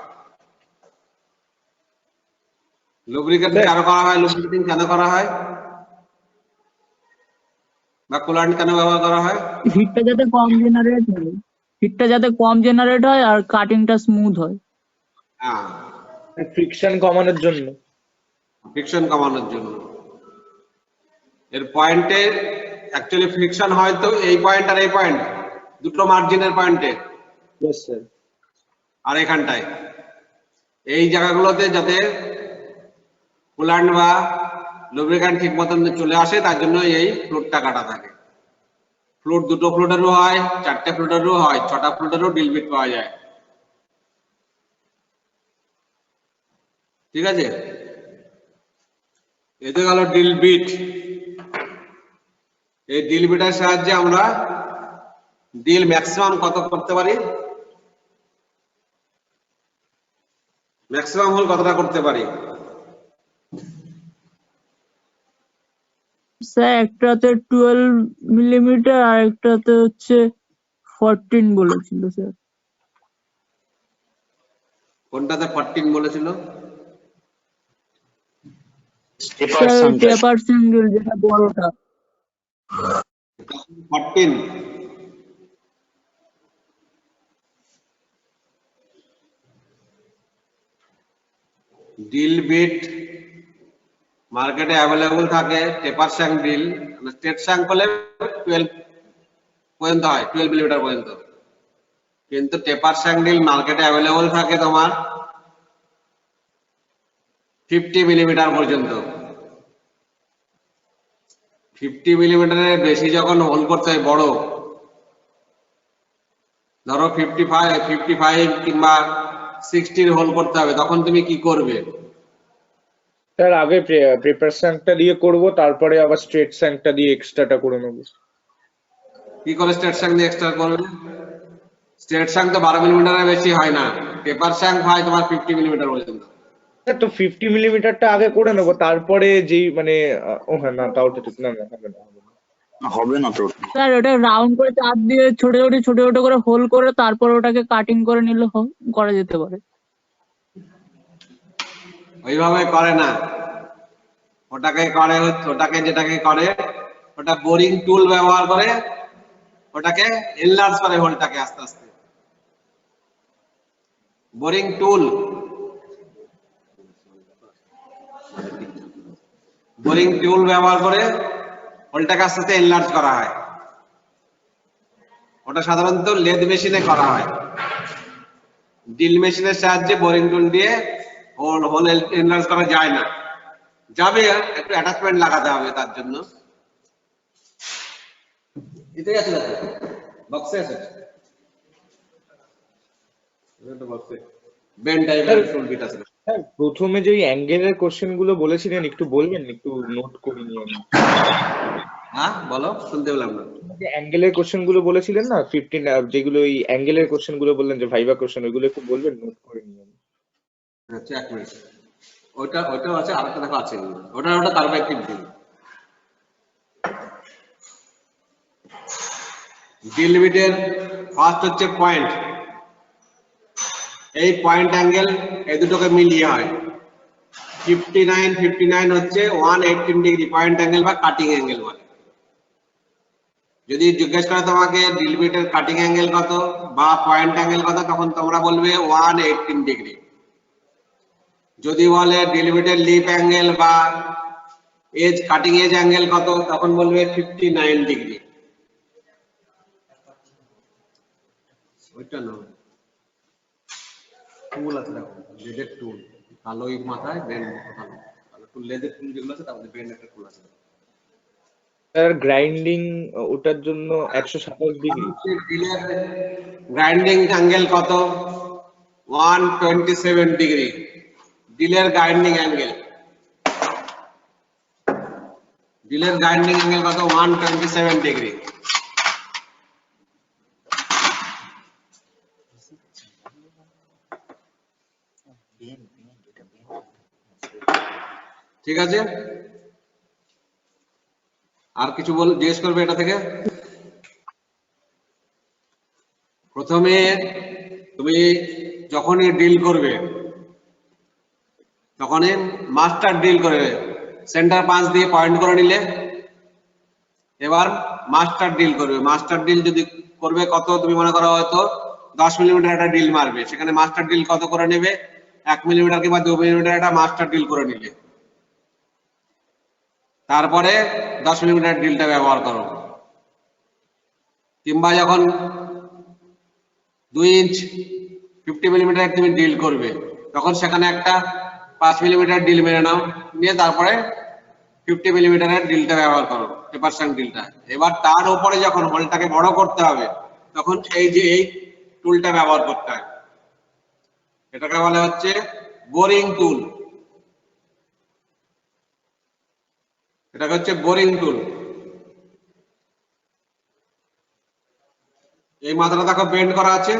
লুব্রিকেন্ট কেন করা হয়, লুব্রিকেটিং কেন করা হয়, বা কুলান্ট কেন ব্যবহার করা হয়? হিটটা যাতে কম জেনারেট হয়, হিটটা যাতে কম জেনারেট হয় আর কাটিংটা স্মুথ হয়। হ্যাঁ, ফ্রিকশন কমানোর জন্য। ফ্রিকশন কমানোর জন্য। এর পয়েন্টে অ্যাকচুয়ালি ফ্রিকশন হয় তো এই পয়েন্ট আর এই পয়েন্ট, দুটো মার্জিনের পয়েন্টে ইয়েস স্যার। আর এখানটায় এই জায়গাগুলোতে যাতে কুলান্ট বা লুব্রিক্যান্ট ঠিক মতন চলে আসে, তার জন্য এই ফ্লুটটা কাটা থাকে। ফ্লুট দুটো ফ্লুটেরও হয়, চারটে ফ্লুটেরও হয়, 6টা ফ্লুটেরও ড্রিল বিট পাওয়া যায়। ঠিক আছে, এতে গেল ড্রিল বিট। এই ড্রিল বিটের সাহায্যে আমরা ড্রিল ম্যাক্সিমাম কত করতে পারি, ম্যাক্সিমাম হোল কতটা করতে পারি? স্যার একটাতে 12 মিলিমিটার আর একটাতে হচ্ছে 14 বলেছিল স্যার। কোনটাতে 14 বলেছিল? স্যার ওই টেপার সিঙ্গেল যেটা বড়টা। 14 ড্রিল বিট মার্কেটে অ্যাভেলেবল থাকে। টেপার শ্যাঙ্ক ড্রিল স্ট্রেট শ্যাঙ্ক হলে 12 পর্যন্ত হয়, 12 মিলিমিটার পর্যন্ত। কিন্তু টেপার শ্যাঙ্ক ড্রিল মার্কেটে অ্যাভেলেবল থাকে তোমার 50 মিলিমিটার পর্যন্ত। 50 মিলিমিটারের বেশি যখন হোল করতে হয় বড়, ধরো 55 কিংবা 60 হোল করতে হবে, তখন তুমি কি করবে? স্যার আগে পেপার স্যাঙ্কটা দিয়ে করব, তারপরে আবার স্ট্রেট স্যাঙ্কটা দিয়ে এক্সট্রাটা করে নেব। কি করে স্ট্রেট শ্যাঙ্ক দিয়ে এক্সট্রা করবে? স্ট্রেট শ্যাঙ্ক তো 12 মিলিমিটারের বেশি হয় না, পেপার শ্যাঙ্ক হয় তোমার 50 মিলিমিটার পর্যন্ত। স্যার তো 50 মিলিমিটারটা আগে করে নেব, তারপরে যেই মানে ও হ্যাঁ না, তাও তো ঠিক না, না হবে না, হবে না। হবে না তো। স্যার ওটা রাউন্ড করে চাপ দিয়ে ছোট ছোট করে হোল করে তারপর ওটাকে কাটিং করে নিলে করা যেতে পারে। ওইভাবে করে না, ওটাকে যেটাকে করে ওটা বোরিং টুল ব্যবহার করে ওটাকে এনলার্জ করে হোলটাকে আস্তে আস্তে। বোরিং টুল ব্যবহার করে হোলটাকে আস্তে আস্তে এনলার্জ করা হয়। ওটা সাধারণত লেদ মেশিনে করা হয়। ড্রিল মেশিনের সাহায্যে বোরিং টুল দিয়ে হোল এনলার্জ করা যায় না, যাবে একটু অ্যাটাচমেন্ট লাগাতে হবে তার জন্য। এটাই আছে দাদা, বক্সে আছে, এটা বক্সে বেন টাইপের টুল বিট আছে। স্যার প্রথমে যে অ্যাঙ্গেলের কোশ্চেন গুলো বলেছিলেন একটু বলবেন, একটু নোট করে নিয়ে আমি। হ্যাঁ বলো, শুনতে পেলাম না। যে অ্যাঙ্গেলের কোশ্চেন গুলো বলেছিলেন না 15, যেগুলো এই অ্যাঙ্গেলের কোশ্চেন গুলো বললেন যে ভাইভা কোশ্চেন, ওইগুলো একটু বলবেন, নোট করে নিয়ে আমি। আচ্ছা এক মিনিট, ওইটাও আছে, আরেকটা দেখো আছে, ওটা কার্বাইটিভ ড্রিল। ড্রিল বিটের ফার্স্ট হচ্ছে পয়েন্ট। এই পয়েন্ট অ্যাঙ্গেল এই দুটোকে মিলিয়ে হয়। 59 হচ্ছে 118 ডিগ্রি পয়েন্ট অ্যাঙ্গেল বা কাটিং অ্যাঙ্গেল বলে। যদি জিজ্ঞেস করে তোমাকে ড্রিল বিটের কাটিং অ্যাঙ্গেল কত বা পয়েন্ট অ্যাঙ্গেল কত, তখন তোমরা বলবে 118 ডিগ্রি। যদি বলে ড্রিল বিটের লিপ অ্যাঙ্গেল বা এজ কাটিং এজ অ্যাঙ্গেল কত, তখন বলবে 59 ডিগ্রি। ওইটা না, টুল আছে দেখো, লেদের টুল, কালো ইট মাথায়, বেন্ড কালো কালো টুল, লেদের টুল যেগুলো আছে তার মধ্যে বেন্ড একটা টুল আছে। স্যার গ্রাইন্ডিং ওটার জন্য 127 ডিগ্রি। ড্রিলের গ্রাইন্ডিং অ্যাঙ্গেল কত? 127 ডিগ্রি ড্রিলের গ্রাইন্ডিং অ্যাঙ্গেল। ড্রিলের গ্রাইন্ডিং অ্যাঙ্গেল কত? 127 ডিগ্রি। ঠিক আছে, আর কিছু জিজ্ঞেস করবে এটা থেকে? প্রথমে তুমি যখনই ড্রিল করবে তখনই মাস্টার ড্রিল করবে, সেন্টার পাঁচ দিয়ে পয়েন্ট করে নিলে, এবার মাস্টার ড্রিল করবে। মাস্টার ড্রিল যদি করবে কত, তুমি মনে করো হয়তো 10 মিলিমিটার একটা ড্রিল মারবে, সেখানে মাস্টার ড্রিল কত করে নেবে? 1 মিলিমিটার কিংবা 2 মিলিমিটার একটা মাস্টার ড্রিল করে নিলে তারপরে 10 মিলিমিটার ড্রিলটা ব্যবহার করো। কিংবা যখন 2 ইঞ্চ 50 মিলিমিটার তুমি ড্রিল করবে, তখন সেখানে একটা 5 মিলিমিটার ড্রিল মেরে নাও, নিয়ে তারপরে 50 মিলিমিটারের ড্রিলটা ব্যবহার করো, পেপার শ্যাঙ্ক ড্রিলটা। এবার তার উপরে যখন হোলটাকে বড় করতে হবে, তখন এই যে এই টুলটা ব্যবহার করতে হয়, এটাকে বলা হচ্ছে বোরিং টুল। এটাকে হচ্ছে বোরিং টুল। এই মাথাটা দেখো বেন্ড করা আছে,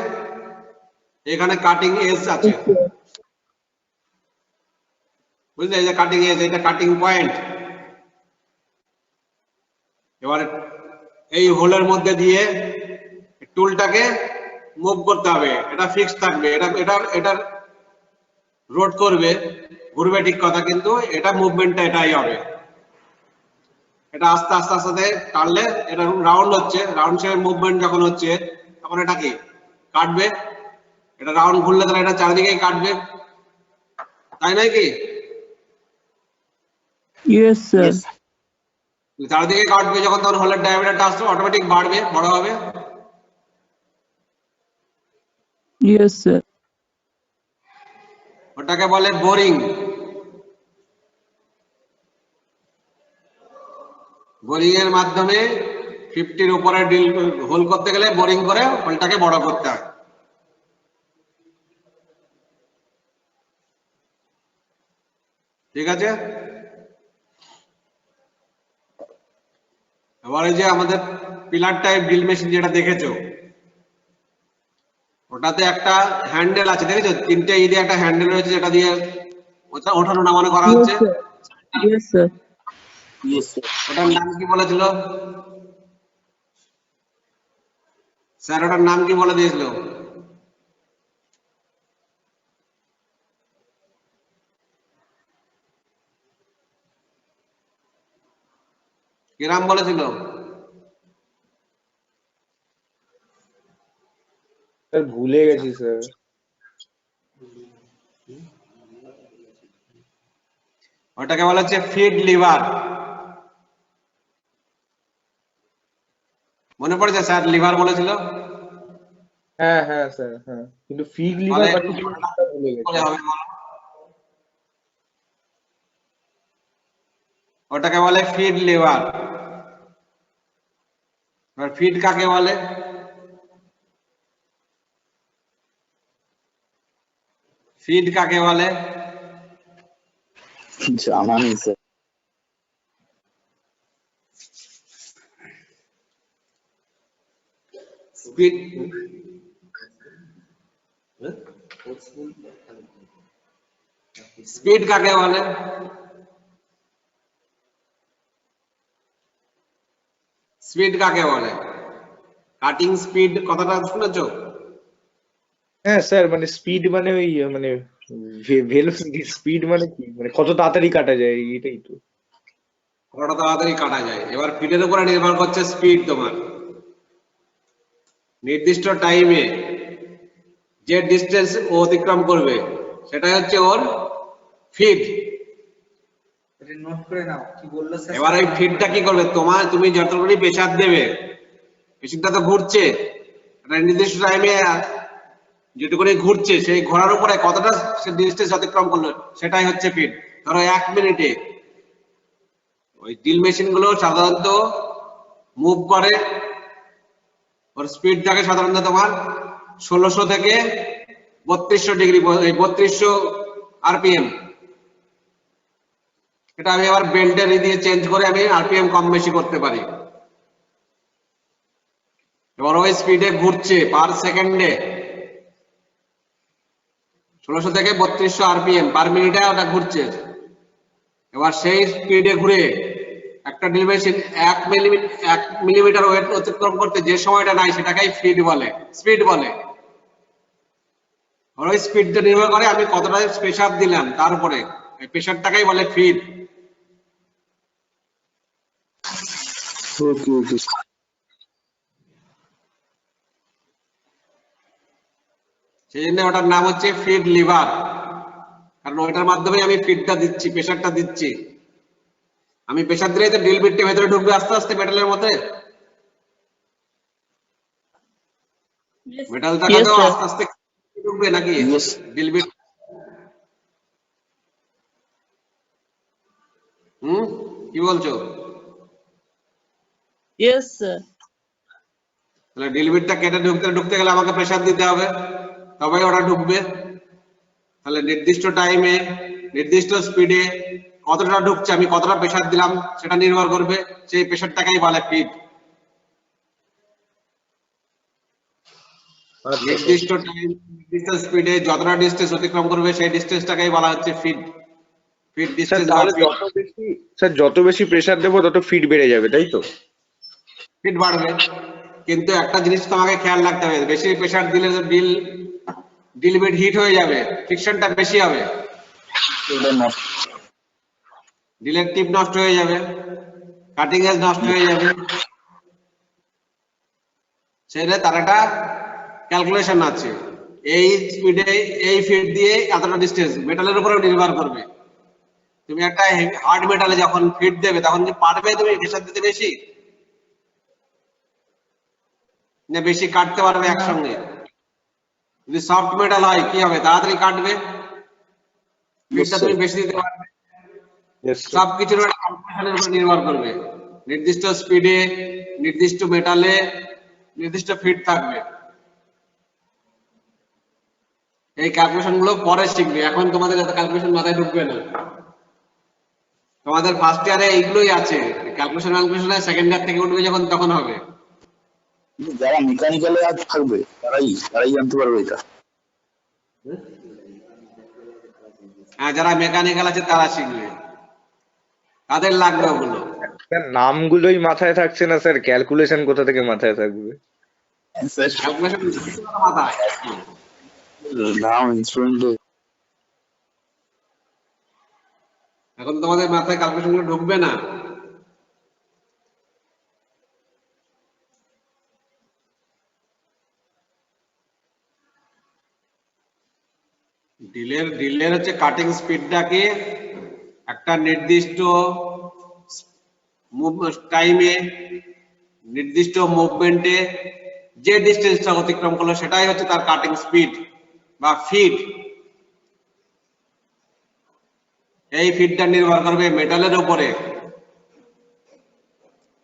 এখানে কাটিং এজ আছে, বুঝলে? এই যে কাটিং এজ, এটা কাটিং পয়েন্ট। এবারে এই হোলের মধ্যে দিয়ে টুলটাকে মুভ করতে হবে, এটা ফিক্স থাকবে, এটা রোড করবে, ঘুরবে ঠিক কথা, কিন্তু এটা মুভমেন্টটা এটাই হবে। এটা আস্তে আস্তে আস্তে টানলে এটা রাউন্ড হচ্ছে, রাউন্ড শেপের মুভমেন্ট যখন হচ্ছে তখন এটা কি কাটবে, এটা রাউন্ড ঘুরলে তাহলে এটা চারিদিকেই কাটবে, তাই নয় কি? Yes sir. চারিদিকে কাটবে যখন, তখন হোলের ডায়ামিটারটা আসবে, অটোমেটিক বাড়বে, বড় হবে। Yes sir. ওটাকে বলে বোরিং। বোরিং এর মাধ্যমে 50-র উপরে ড্রিল হোল করতে গেলে বোরিং করে হোলটাকে বড় করতে হয়। ঠিক আছে? এবারে যে আমাদের পিলার টাইপ ড্রিল মেশিন যেটা দেখেছো, ওটাতে একটা হ্যান্ডেল আছে, দেখেছো? 3টে ই দিয়ে একটা হ্যান্ডেল রয়েছে, যেটা দিয়ে ওঠানো নামানো করা হচ্ছে। Yes sir. ওটার নাম কি বলেছিল স্যার? ওটার নাম কি বলে দিয়েছিল? কি নাম বলেছিল? স্যার ভুলে গেছি স্যার। ওটাকে বলা হচ্ছে ফিড লিভার। মনে পড়েছে স্যার লিভার বলেছিল? হ্যাঁ হ্যাঁ স্যার, হ্যাঁ, কিন্তু ফিগ লিভার বলে বাকি জিনিসটা ভুলে গেছি। বলে হবে বলো। ওটাকে বলে ফিড লিভার। আর ফিড কাকে বলে? ফিড কাকে বলে? জানা নেই স্যার। স্পিড স্পিড কাকে বলে? স্পিড কাকে বলে? কাটিং স্পিড কথাটা শুনেছো? হ্যাঁ স্যার, মানে স্পিড মানে ওই মানে ভেলোসিটি, স্পিড মানে কি, মানে কত তাড়াতাড়ি কাটা যায়, এটাই তো। কতটা তাড়াতাড়ি কাটা যায়। এবার ফিডের উপরে নির্ভর করছে স্পিড। তোমার নির্দিষ্ট টাইমে যে ডিস্টেন্স ও অতিক্রম করবে সেটাই হচ্ছে ওর ফিড। এটা নোট করে নাও, কি বললো স্যার? এবার এই ফিডটা কি করবে? তুমি যতটুকুনি প্রেসার দেবে, মেশিনটা তো ঘুরছে, একটা নির্দিষ্ট টাইমে যেটুকুনি ঘুরছে সেই ঘোরার উপরে কতটা সে ডিস্টেন্স অতিক্রম করলো সেটাই হচ্ছে ফিড। ধরো 1 মিনিটে ওই ড্রিল মেশিন গুলো সাধারণত মুভ করে, ওর স্পিড থাকে সাধারণত তোমার 1600 থেকে 3200 ডিগ্রি, 3200 আরপিএম। এটা আমি আবার বেল্টের দিয়ে চেঞ্জ করে আমি আরপিএম কম বেশি করতে পারি। এবার ওই স্পিডে ঘুরছে পার সেকেন্ডে 1600 থেকে 3200 আরপিএম পার মিনিটে ওটা ঘুরছে। এবার সেই স্পিডে ঘুরে একটা ড্রিল মেশিন 1 মিলিমিটার ওয়েট অতিক্রম করতে যে সময়টা নাই সেটাকেই ফিড বলে, স্পিড বলে। আর ওই স্পিডটা নির্ভর করে আমি কতটা প্রেসার দিলাম তার উপরে, এই প্রেসারটাকেই বলে ফিড। ওকে ওকে। সেই জন্য ওটার নাম হচ্ছে ফিড লিভার, কারণ ওইটার মাধ্যমে আমি ফিডটা দিচ্ছি, প্রেসারটা দিচ্ছি। আমি প্রেসার দিলেই তো ড্রিল বিটটা ভেতরে ঢুকবে আস্তে আস্তে মেটালের মধ্যে। মেটালটাকে Yes, তো sir. আস্তে আস্তে ঢুকবে নাকি Yes. Drill bit? কি বলছো? Yes, sir. তাহলে ড্রিল বিটটা কেটে ঢুকতে গেলে আমাকে প্রেসার দিতে হবে, তবেই ওটা ঢুকবে। তাহলে নির্দিষ্ট টাইমে নির্দিষ্ট স্পিডে কতটা ঢুকছে, আমি কতটা প্রেসার দিলাম সেটা নির্ভর করবে, সেই প্রেসারটাকেই বলে ফিড। নির্দিষ্ট টাইম নির্দিষ্ট স্পিডে যতটা ডিস্টেন্স অতিক্রম করবে সেই ডিস্টেন্সটাকেই বলা হচ্ছে ফিড। ফিড স্যার ডিস্টেন্স বা তাহলে ফিড যত বেশি প্রেসার দেবো তত ফিট বেড়ে যাবে, তাই তো? ফিড বাড়বে, কিন্তু একটা জিনিস তোমাকে খেয়াল রাখতে হবে, বেশি প্রেসার দিলে ড্রিল বিট হিট হয়ে যাবে, ফ্রিকশনটা বেশি হবে, ড্রিলের টিপ নষ্ট হয়ে যাবে, কাটিং এজ নষ্ট হয়ে যাবে। সেটা তার একটা ক্যালকুলেশন আছে, এই স্পিডে এই ফিড দিয়ে এতটা ডিস্টেন্স, মেটালের উপরেও নির্ভর করবে। তুমি একটা হার্ড মেটালে যখন ফিড দেবে তখন কি পারবে তুমি প্রেসার দিতে বেশি, না বেশি কাটতে পারবে একসঙ্গে? যদি সফট মেটাল হয় কি হবে, তাড়াতাড়ি কাটবে, ফিডটা তুমি বেশি দিতে পারবে। Yes, sir. সবকিছুর ক্যালকুলেশনের উপর নির্ভর করবে, নির্দিষ্ট স্পিডে নির্দিষ্ট মেটালে নির্দিষ্ট ফিড থাকবে। এই ক্যালকুলেশন গুলো পরে শিখবে, এখন তোমাদের এত ক্যালকুলেশন মাথায় ঢুকবে না। তোমাদের ফার্স্ট ইয়ারে এইগুলোই আছে, ক্যালকুলেশন সেকেন্ড ইয়ার থেকে উঠবে যখন তখন হবে। যারা মেকানিক্যালে আজ থাকবে তারাই জানতে পারবে এটা। হ্যাঁ, যারা মেকানিক্যাল আছে তারা শিখবে, তাদের লাগবে ওগুলো। স্যার নামগুলোই মাথায় থাকছে না স্যার, ক্যালকুলেশন কোথা থেকে মাথায় থাকবে? ক্যালকুলেশন মাথায়, নাম ইনস্ট্রুমেন্ট এখন তোমাদের মাথায় ক্যালকুলেশন গুলো ঢুকবে না। ড্রিলের হচ্ছে কাটিং স্পিডটাকে একটা নির্দিষ্ট টাইমে নির্দিষ্ট মুভমেন্টে যে ডিস্টেন্সটা অতিক্রম করলো সেটাই হচ্ছে তার কাটিং স্পিড বা ফিড। এই ফিডটা নির্ভর করবে মেটালের উপরে।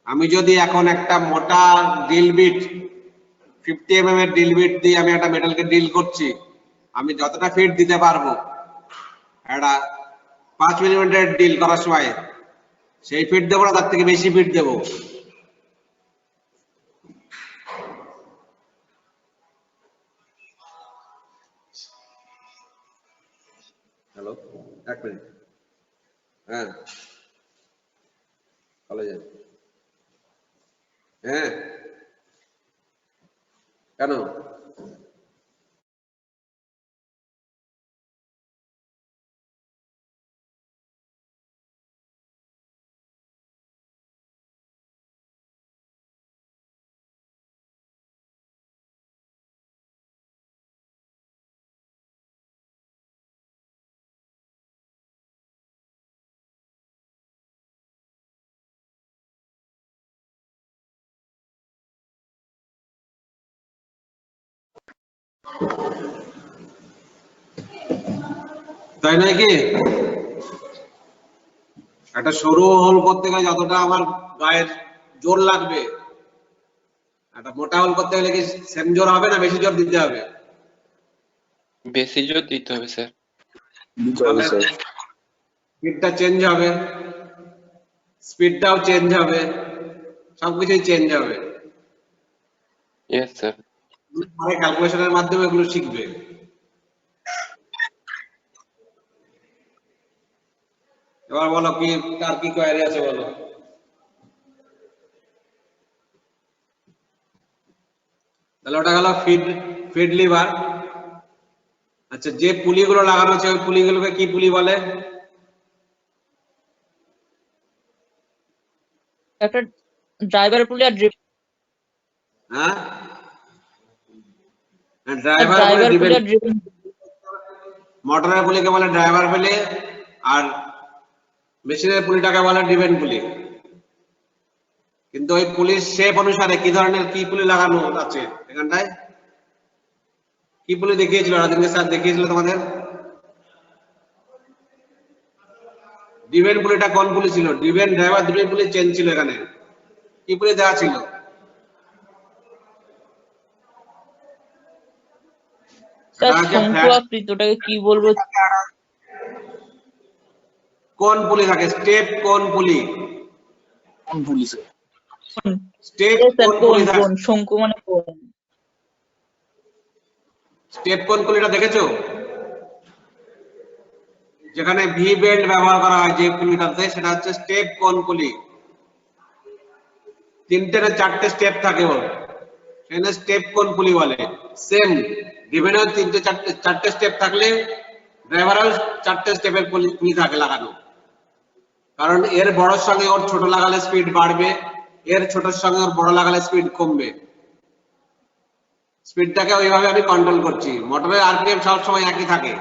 আমি যদি এখন একটা মোটা ড্রিল বিট 50 mm এর ড্রিল বিট দিয়ে আমি একটা মেটালকে ড্রিল করছি, আমি যতটা ফিড দিতে পারবো একটা 5 মিলিমিটার ড্রিল করার সময় সেই ফিড দেবো না, তার থেকে বেশি ফিড দেবো। হ্যালো, এক মিনিট। হ্যাঁ, কলেজে। হ্যাঁ, কেন? তাই নয় কি? একটা সরু হোল করতে গেলে যতটা আমার গায়ের জোর লাগবে, একটা মোটা হোল করতে গেলে কি সেম জোর হবে না বেশি জোর দিতে হবে? বেশি জোর দিতে হবে স্যার। স্পিডটা চেঞ্জ হবে, স্পিডটাও চেঞ্জ হবে, সবকিছুই চেঞ্জ হবে। Yes sir. পরে ক্যালকুলেশনের মাধ্যমে এগুলো শিখবে। এবার বলো কি, কার কি কোয়ারি আছে বলো। তাহলে ওটা গেল ফিড লিভার। আচ্ছা, যে পুলিগুলো লাগানো আছে ওই পুলিগুলোকে কি পুলি বলে? একটা ড্রাইভার পুলি আর হ্যাঁ, ড্রাইভার পুলি আর মোটরের পুলিকে বলে ড্রাইভার পুলি, আর মেশিনের পুলিটাকে বলে ডিভেন পুলি, কিন্তু ওই পুলির শেপ অনুসারে কি ধরনের কি পুলি লাগানো আছে এখানটায়, কি পুলি দেখিয়েছিল রাজেন্দ্র স্যার, দেখিয়েছিল তোমাদের? ডিভেন পুলিটা কোন পুলি ছিল? ডিভেন ড্রাইভার ডিভেন পুলি চেঞ্জ ছিল, এখানে কি পুলি দেওয়া ছিল? স্যার শঙ্কু আকৃতি, ওটাকে কি বলবো? কোন পুলি থাকে? স্টেপ কোন পুলি? কোন পুলিশ? স্টেপ স্যার কোন পুলি থাকে? কোন শঙ্কু মানে কোন? স্টেপ কোন পুলিটা দেখেছো? যেখানে ভি বেল্ট ব্যবহার করা হয় যে পুলিটাতে, সেটা হচ্ছে স্টেপ কোন পুলি। 3টে না 4টে স্টেপ থাকে ওর, সেখানে স্টেপ কোন পুলি বলে। সেম ডিভেনও 3টে 4টে স্টেপ থাকলে ড্রাইভারও 4টে স্টেপের পুলি থাকে লাগানো, কারণ এর বড়র সঙ্গে ওর ছোট লাগালে স্পিড বাড়বে, এর ছোটর সঙ্গে ওর বড় লাগালে স্পিড কমবে। স্পিডটাকে ওইভাবে আমি কন্ট্রোল করছি। মোটরের আরপিএম সবসময় একই থাকে,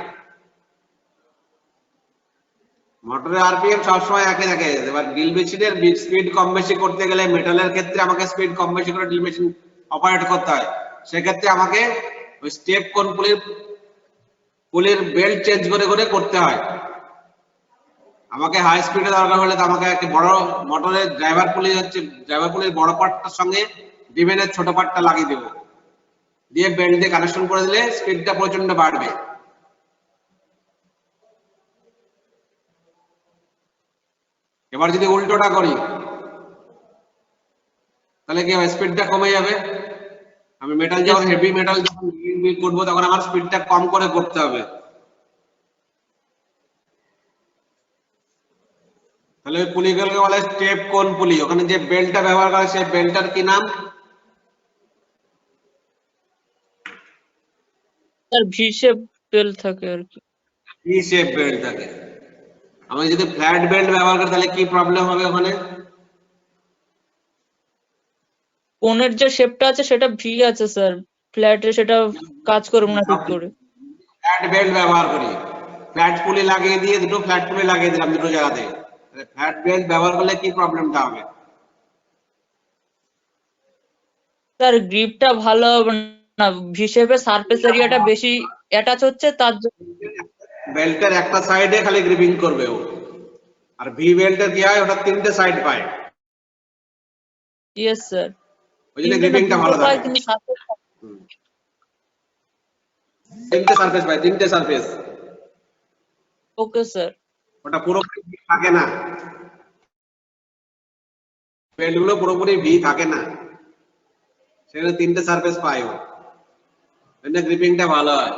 মোটরের আরপিএম সবসময় একই থাকে। এবার ড্রিল মেশিনের স্পিড কম বেশি করতে গেলে, মেটালের ক্ষেত্রে আমাকে স্পিড কম বেশি করে ড্রিল মেশিন অপারেট করতে হয়, সেক্ষেত্রে আমাকে ওই স্টেপ কোন পুলির বেল্ট চেঞ্জ করে করে করতে হয়। আমাকে হাই স্পিডে দরকার হলে আমাকে একটা বড় মোটরের ড্রাইভার পুলির বড় পার্টটার সঙ্গে ডিভেনের ছোট পার্টটা লাগিয়ে দেবো, দিয়ে বেল্ট দিয়ে কানেকশন করে দিলে স্পিডটা প্রচন্ড বাড়বে। এবার যদি উল্টোটা করি তাহলে কি হবে? স্পিডটা কমে যাবে। আমি মেটাল যখন হেভি মেটাল যখন করবো তখন আমার স্পিডটা কম করে করতে হবে। তাহলে ওই পুলিগুলোকে বলে স্টেপ কোন পুলি। ওখানে যে বেল্টটা ব্যবহার করে সেই বেল্টটার কি নাম? স্যার ভি শেপ বেল্ট থাকে আর কি। ভি শেপ বেল্ট থাকে। আমি যদি ফ্ল্যাট বেল্ট ব্যবহার করি তাহলে কি প্রবলেম হবে? ওখানে কোনের যে শেপটা আছে সেটা ভি আছে স্যার, ফ্ল্যাটে সেটা কাজ করবে না ঠিক করে। ফ্ল্যাট বেল্ট ব্যবহার করি, ফ্ল্যাট পুলি লাগিয়ে দিয়ে দুটো ফ্ল্যাট পুলি লাগিয়ে দিলাম দুটো জায়গাতে, ফ্ল্যাট বেল্ট ব্যবহার করলে কি প্রবলেমটা হবে? স্যার গ্রিপটা ভালো হবে না, ভি শেপের সারফেস এরিয়াটা বেশি অ্যাটাচ হচ্ছে তার জন্য। বেল্টের একটা সাইডে খালি গ্রিপিং করবে ও, আর ভি বেল্টের কি হয়? ওটা 3টে সাইড পায়, ইয়েস স্যার। ওই জন্য গ্রিপিংটা ভালো থাকে। কিন্তু সারফেস 3টে সারফেস পায়, 3টে সারফেস। Okay sir. ওটা পুরোপুরি ভি থাকে না, বেল্ট গুলো পুরোপুরি ভি থাকে না, সেখানে 3টে সারফেস পায় ও, এজন্য গ্রিপিংটা ভালো হয়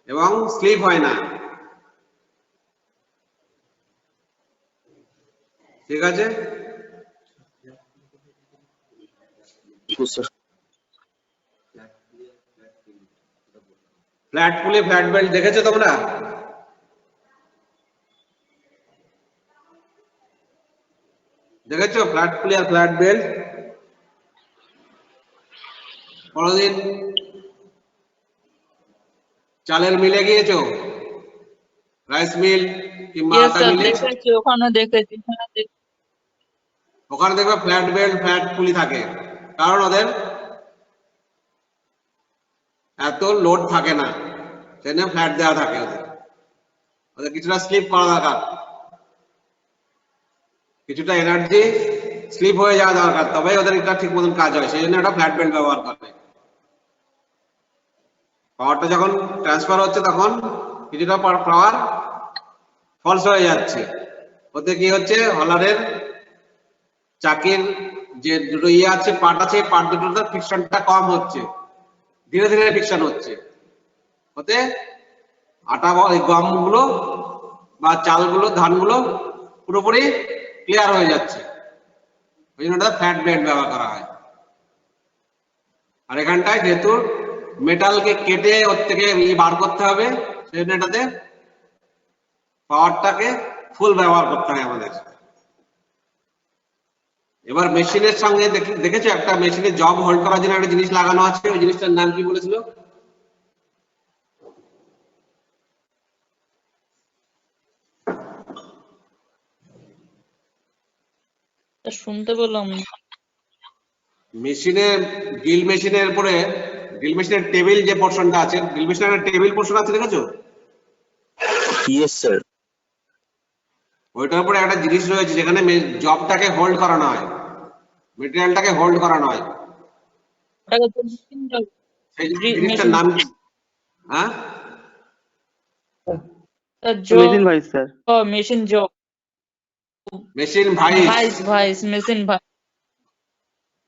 এবং স্লিপ হয় না। ঠিক আছে? ফ্ল্যাট পুলি ফ্ল্যাট বেল্ট দেখেছো তোমরা? দেখেছো ফ্ল্যাট পুলি আর ফ্ল্যাট বেল্ট? কোনদিন চালের মিলে গিয়েছো, রাইস মিল কিংবা ইয়েস আটা স্যার মিলে? দেখেছি, ওখানে দেখেছি। ওখানে দেখবে ফ্ল্যাট বেল্ট ফ্ল্যাট পুলি থাকে, কারণ ওদের এত লোড থাকে না, সেজন্য ফ্ল্যাট দেওয়া থাকে। ওদের কিছুটা স্লিপ করা দরকার, কিছুটা এনার্জি স্লিপ হয়ে যাওয়া দরকার, তবেই ওদের এটা ঠিক মতন কাজ হয়, সেই জন্য ওটা ফ্ল্যাট বেল্ট ব্যবহার করে। পাওয়ারটা যখন ট্রান্সফার হচ্ছে তখন কিছুটা পাওয়ার ফলস হয়ে যাচ্ছে, ওতে কি হচ্ছে? হলারের চাকির যে দুটো আছে পার্ট আছে, পার্ট দুটোর ফ্রিকশনটা কম হচ্ছে, ধীরে ধীরে ফ্রিকশন হচ্ছে, ওতে আটা গমগুলো বা চালগুলো ধানগুলো পুরোপুরি ক্লিয়ার হয়ে যাচ্ছে, ওই জন্য ওটা ফ্ল্যাট বেল্ট ব্যবহার করা হয়। আর এখানটায় যেহেতু মেটালকে কেটে ওর থেকে বার করতে হবে, সেই জন্য এটাতে পাওয়ারটাকে ফুল ব্যবহার করতে হয় আমাদের। এবার মেশিনের সঙ্গে দেখেছো একটা মেশিনের জব হোল্ড করার জন্য একটা জিনিস লাগানো আছে, ওই জিনিসটার নাম কি বলেছিল? তা শুনতে পেলাম না। মেশিনের ড্রিল মেশিনের উপরে ড্রিল মেশিনের টেবিল যে পোর্শনটা আছে, ড্রিল মেশিনের টেবিল পোর্শন আছে দেখেছো? Yes sir. ওইটার উপরে একটা জিনিস রয়েছে যেখানে জবটাকে হোল্ড করানো হয়, মেটেরিয়ালটাকে হোল্ড করানো হয়। ওটাকে তো machine job, সেই মেশিন জিনিসটার নাম কি? হ্যাঁ, job, machine vice sir. Machine job, machine vice. Vice machine vice.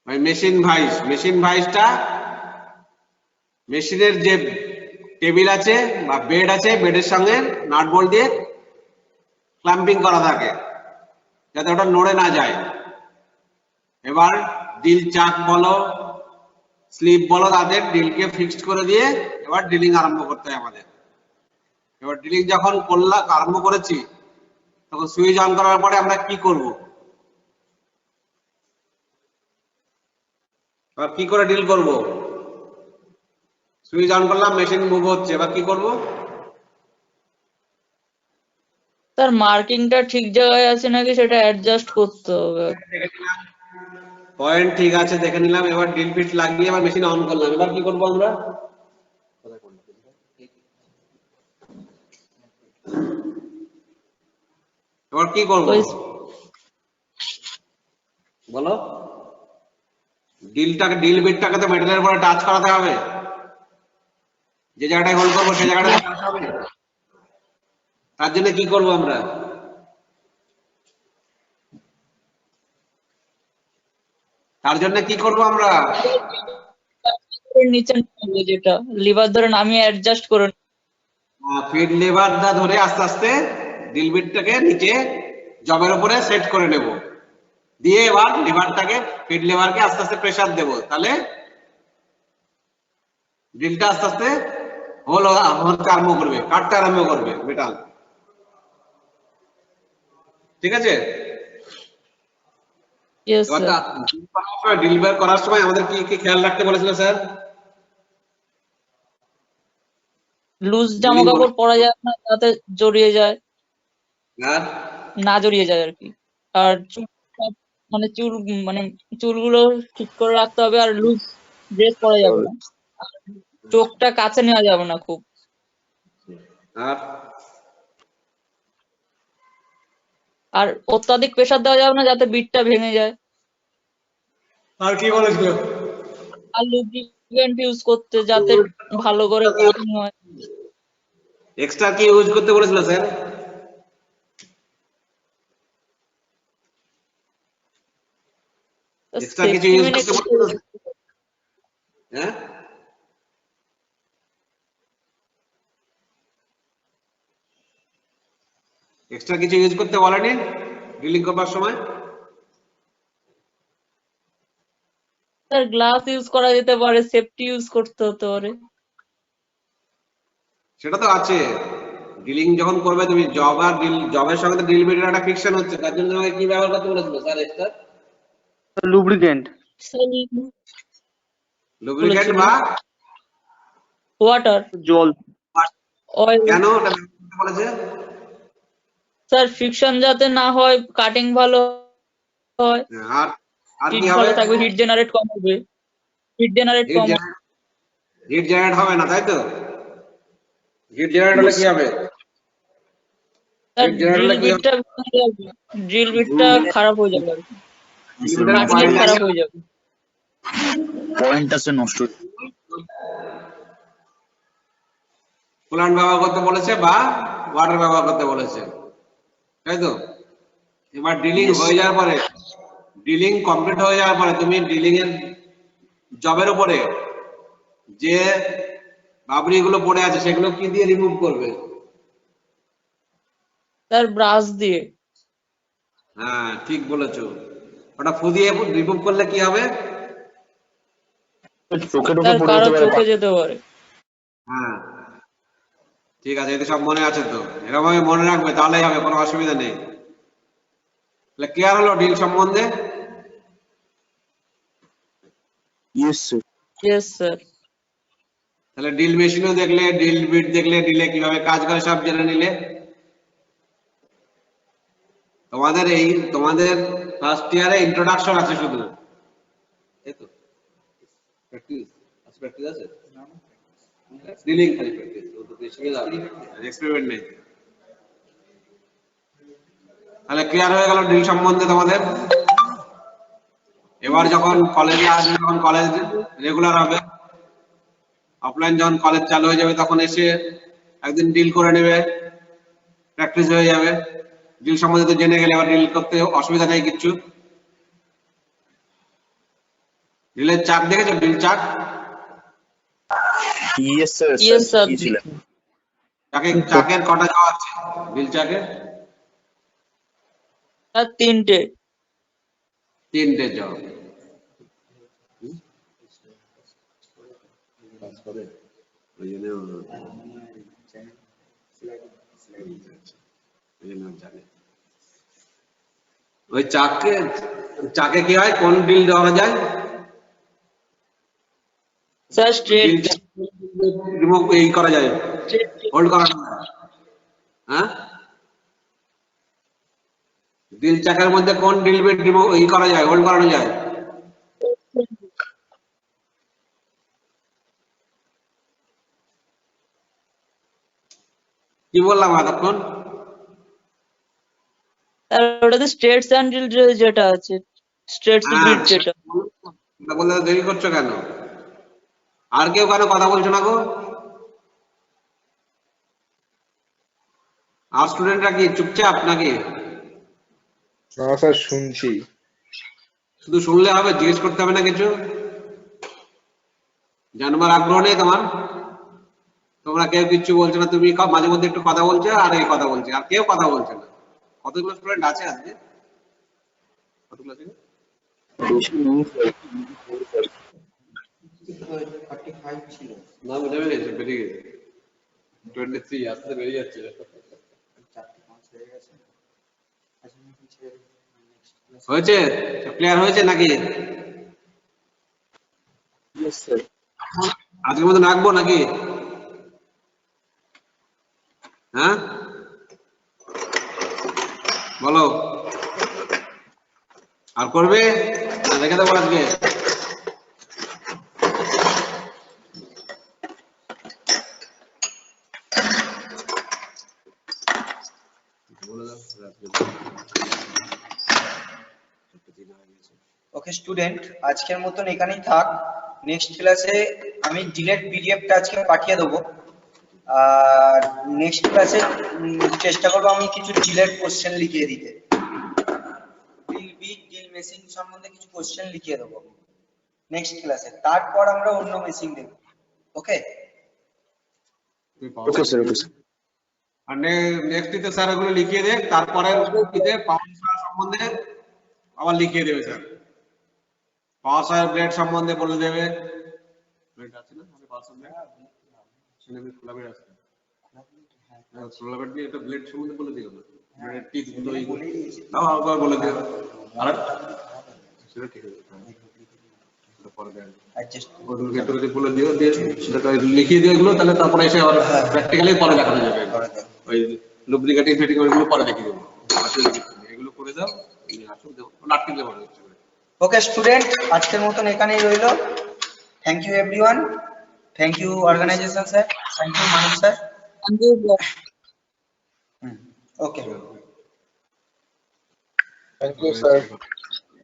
ওই মেশিন ভাইসটা মেশিনের যে টেবিল আছে বা বেড আছে, বেডের সঙ্গে নাট বল্ট দিয়ে ক্ল্যাম্পিং করা থাকে যাতে ওটা নড়ে না যায়। এবার ড্রিল চাক বলো, স্লিপ বলো, তাদের ড্রিলকে ফিক্সড করে দিয়ে এবার ড্রিলিং আরম্ভ করতে হয় আমাদের। এবার ড্রিলিং যখন আরম্ভ করেছি, তখন সুইচ অন করার পরে আমরা কি করব? এবার কি করে ড্রিল করব? সুইচ অন করলাম, মেশিন মুভ হচ্ছে, এবার কি করব? তার মার্কিংটা ঠিক জায়গায় আছে নাকি সেটা অ্যাডজাস্ট করতে হবে। পয়েন্ট ঠিক আছে, দেখে নিলাম। এবার ড্রিল ফিট লাগিয়ে এবার মেশিন অন করলাম, এবার কি করব আমরা? এবার কি করব বলো? ড্রিল বিটটাকে তো মেটালের উপরে টাচ করাতে হবে, যে জায়গাটায় হোল্ড করবো সেই জায়গাটায় টাচ হবে। তার জন্য কি করব আমরা? তার জন্য কি করব আমরা? নিচে নামাবো, যেটা লিভার ধরে নামিয়ে অ্যাডজাস্ট করে ফিড লেভারটা ধরে আস্তে আস্তে ড্রিল বিটটাকে নিচে জবের উপরে সেট করে নেব, দিয়ে এবার লিভারটাকে, ফিড লেভারকে আস্তে আস্তে প্রেসার দেব, তাহলে ড্রিলটা আস্তে আস্তে হতে আরম্ভ করবে, কাটতে আরম্ভ করবে মেটাল। ঠিক আছে? Yes, sir. ড্রিল বের করার সময় আমাদের কি কি খেয়াল রাখতে বলেছিল স্যার? লুজ জামা কাপড় পরা যায় না যাতে জড়িয়ে যায়, আর না জড়িয়ে যায় আর কি। আর মানে চুলগুলো ঠিক করে রাখতে হবে, আর লুজ ড্রেস পরা যাবে না, চোখটা কাছে নেওয়া যাবে না খুব। আর আর অত্যাধিক প্রেসার দেওয়া যাবে না যাতে বিটটা ভেঙে যায়। আর কি বলেছিল? আর লুব্রিকেন্ট ইউজ করতে যাতে ভালো করে কাটিং হয়। এক্সট্রা কি ইউজ করতে বলেছিল স্যার? এক্সট্রা কিছু ইউজ করতে বলেছিল? হ্যাঁ, এক্সট্রা কিছু ইউজ করতে বলেনি ড্রিলিং করবার সময়? স্যার গ্লাস ইউজ করা যেতে পারে, সেফটি ইউজ করতে হতে পারে। সেটা তো আছে, ড্রিলিং যখন করবে তুমি জবের সঙ্গে তো ড্রিল বিটের একটা ফ্রিকশন হচ্ছে, তার জন্য তোমাকে কি ব্যবহার করতে বলেছিল স্যার? এক্সট্রা লুব্রিকেন্ট, লুব্রিকেন্ট বা ওয়াটার, জল, অয়েল। কেন ওটা ব্যবহার করতে বলেছে? স্যার ফ্রিকশন যাতে না হয়, কাটিং ভালো হয়, আর আর হিট কি হবে? ভালো থাকবে, হিট জেনারেট কম হবে, হিট জেনারেট কম হবে। হিট জেনারেট হবে না, তাই তো? হিট জেনারেট হলে কি হবে? স্যার হিট জেনারেট হলে কি হবে? ড্রিল বিটটা খারাপ হয়ে যাবে আর কি, কাটিং খারাপ হয়ে যাবে। পয়েন্টটা সে নষ্ট হয়ে যাবে। কুলান্ট ব্যবহার করতে বলেছে বা ওয়াটার ব্যবহার করতে বলেছে, তাই তো? এবার ড্রিলিং হয়ে যাওয়ার পরে, ড্রিলিং কমপ্লিট হয়ে যাওয়ার পরে তুমি ড্রিলিং এর জবের উপরে যে বাবরি গুলো পড়ে আছে সেগুলো কি দিয়ে রিমুভ করবে? স্যার ব্রাশ দিয়ে। হ্যাঁ, ঠিক বলেছো। ওটা ফু দিয়ে রিমুভ করলে কি হবে? চোখে টোকে স্যার পড়ে কারো যেতে পারে। চোখে যেতে পারে। হ্যাঁ, ঠিক আছে, এতে সব মনে আছে তো? এরকম ভাবে মনে রাখবে, তাহলেই হবে, কোনো অসুবিধা নেই। তাহলে ক্লিয়ার হলো ড্রিল সম্বন্ধে? Yes sir. Yes sir. তাহলে ড্রিল মেশিনও দেখলে, ড্রিল বিট দেখলে, ড্রিলে কিভাবে কাজ করে সব জেনে নিলে। তোমাদের ফার্স্ট ইয়ারে ইন্ট্রোডাকশন আছে শুধু, এই তো প্র্যাকটিস আছে ড্রিলিং খালি প্র্যাকটিস, ও তো বেশি এক্সপেরিমেন্ট নেই। তাহলে ক্লিয়ার হয়ে গেল ড্রিল সম্বন্ধে তোমাদের। এবার যখন কলেজে আসবে, যখন কলেজ রেগুলার হবে, অফলাইন যখন কলেজ চালু হয়ে যাবে, তখন এসে একদিন ডিল করে নেবে, প্র্যাকটিস হয়ে যাবে। ডিল সম্বন্ধে তো জেনে গেলে, আবার ডিল করতে অসুবিধা নেই কিচ্ছু। ডিলের চার্ট দেখেছো? Deal chart yes sir, Yes, sir. দিয়েছিলেন। চাকের কটা যাওয়া আছে ডিল চাকে? আর তিনটে। তিনটে যাও। ওই জন্য জানে। ওই চাকে কি হয়, কোন ডিল দেওয়া যায়? Sir straight. রিমুভ এই করা যায়, হোল্ড করা যায়, হ্যাঁ? ডিল চাকের মধ্যে কোন ডিল বিট রিমুভ এই করা যায়, হোল্ড করানো যায়? কি বললাম এতক্ষণ? আর ওটাতে স্ট্রেট স্যান্ডেল যেটা আছে, স্ট্রেট ব্রিজ যেটা। এটা বলতে দেরি করছো কেন? আর কেউ কেন কথা বলছো না গো? আর স্টুডেন্টরা কি চুপচাপ নাকি? না স্যার, শুনছি। শুধু শুনলে হবে, জিজ্ঞেস করতে হবে না কিছু? জানবার আগ্রহ নেই তোমার? তোমরা কেউ কিচ্ছু বলছো না, তুমি মাঝে মধ্যে একটু কথা বলছো আর এই কথা বলছে, আর কেউ কথা বলছে না। কতগুলো স্টুডেন্ট আছে আজকে? কতগুলো আছে? 45 ছিল। না, নেমে গেছে, বেরিয়ে গেছে। 23 আসতে বেরিয়ে যাচ্ছে। 4-5 হয়ে গেছে। হয়েছে? ক্লিয়ার হয়েছে নাকি? Yes sir. আজকের মতো রাখবো নাকি? হ্যাঁ বলো, আর করবে না রেখে দেবো আজকে? ওকে স্টুডেন্ট, আজকের মতন এখানেই থাক। নেক্সট ক্লাসে আমি ডিলেট পিডিএফটা আজকে পাঠিয়ে দেবো। আর নেক্সট ক্লাসে চেষ্টা করবো আমি কিছু ডিলেট কোশ্চেন লিখিয়ে দিতে। ডিল মেশিন সম্বন্ধে কিছু কোশ্চেন লিখিয়ে দেবো নেক্সট ক্লাসে। তারপর আমরা অন্য মেশিন দেখব। ওকে ওকে স্যার, ওকে স্যার। আর নেক্সট দিতে স্যার এগুলো লিখিয়ে দেয়, তারপরে দিতে পাওয়ার সম্বন্ধে আবার লিখিয়ে দেবে স্যার। পাওয়ার সার ব্লেড সম্বন্ধে বলে দেবে। ব্লেড আছে না আমাদের পাওয়ার সার ব্লেড? সিনেমে খোলা ব্লেড আছে। হ্যাঁ, খোলা ব্লেড দিয়ে একটা ব্লেড সম্বন্ধে বলে দিও না। ব্লেড টিপ গুলো এইগুলো তাও আবার বলে দিও। আর সেটা ঠিক আছে, সেটা পরে দেন। অ্যাডজাস্ট ওগুলোকে একটু একটু বলে দিও, দিয়ে সেটা লিখিয়ে দিও এগুলো, তাহলে তারপরে এসে আবার প্র্যাকটিক্যালি পরে দেখানো যাবে। ওই লুব্রিকেটিং ফিটিং ওইগুলো পরে দেখিয়ে দেবো। আসলে এগুলো করে দাও, আসলে দেবো নাটকে দেবো। ওকে স্টুডেন্ট, আজকের মতন এখানেই রইলো। Thank you everyone. Thank you organisation sir, thank you Manab sir. Thank you. Okay thank you sir.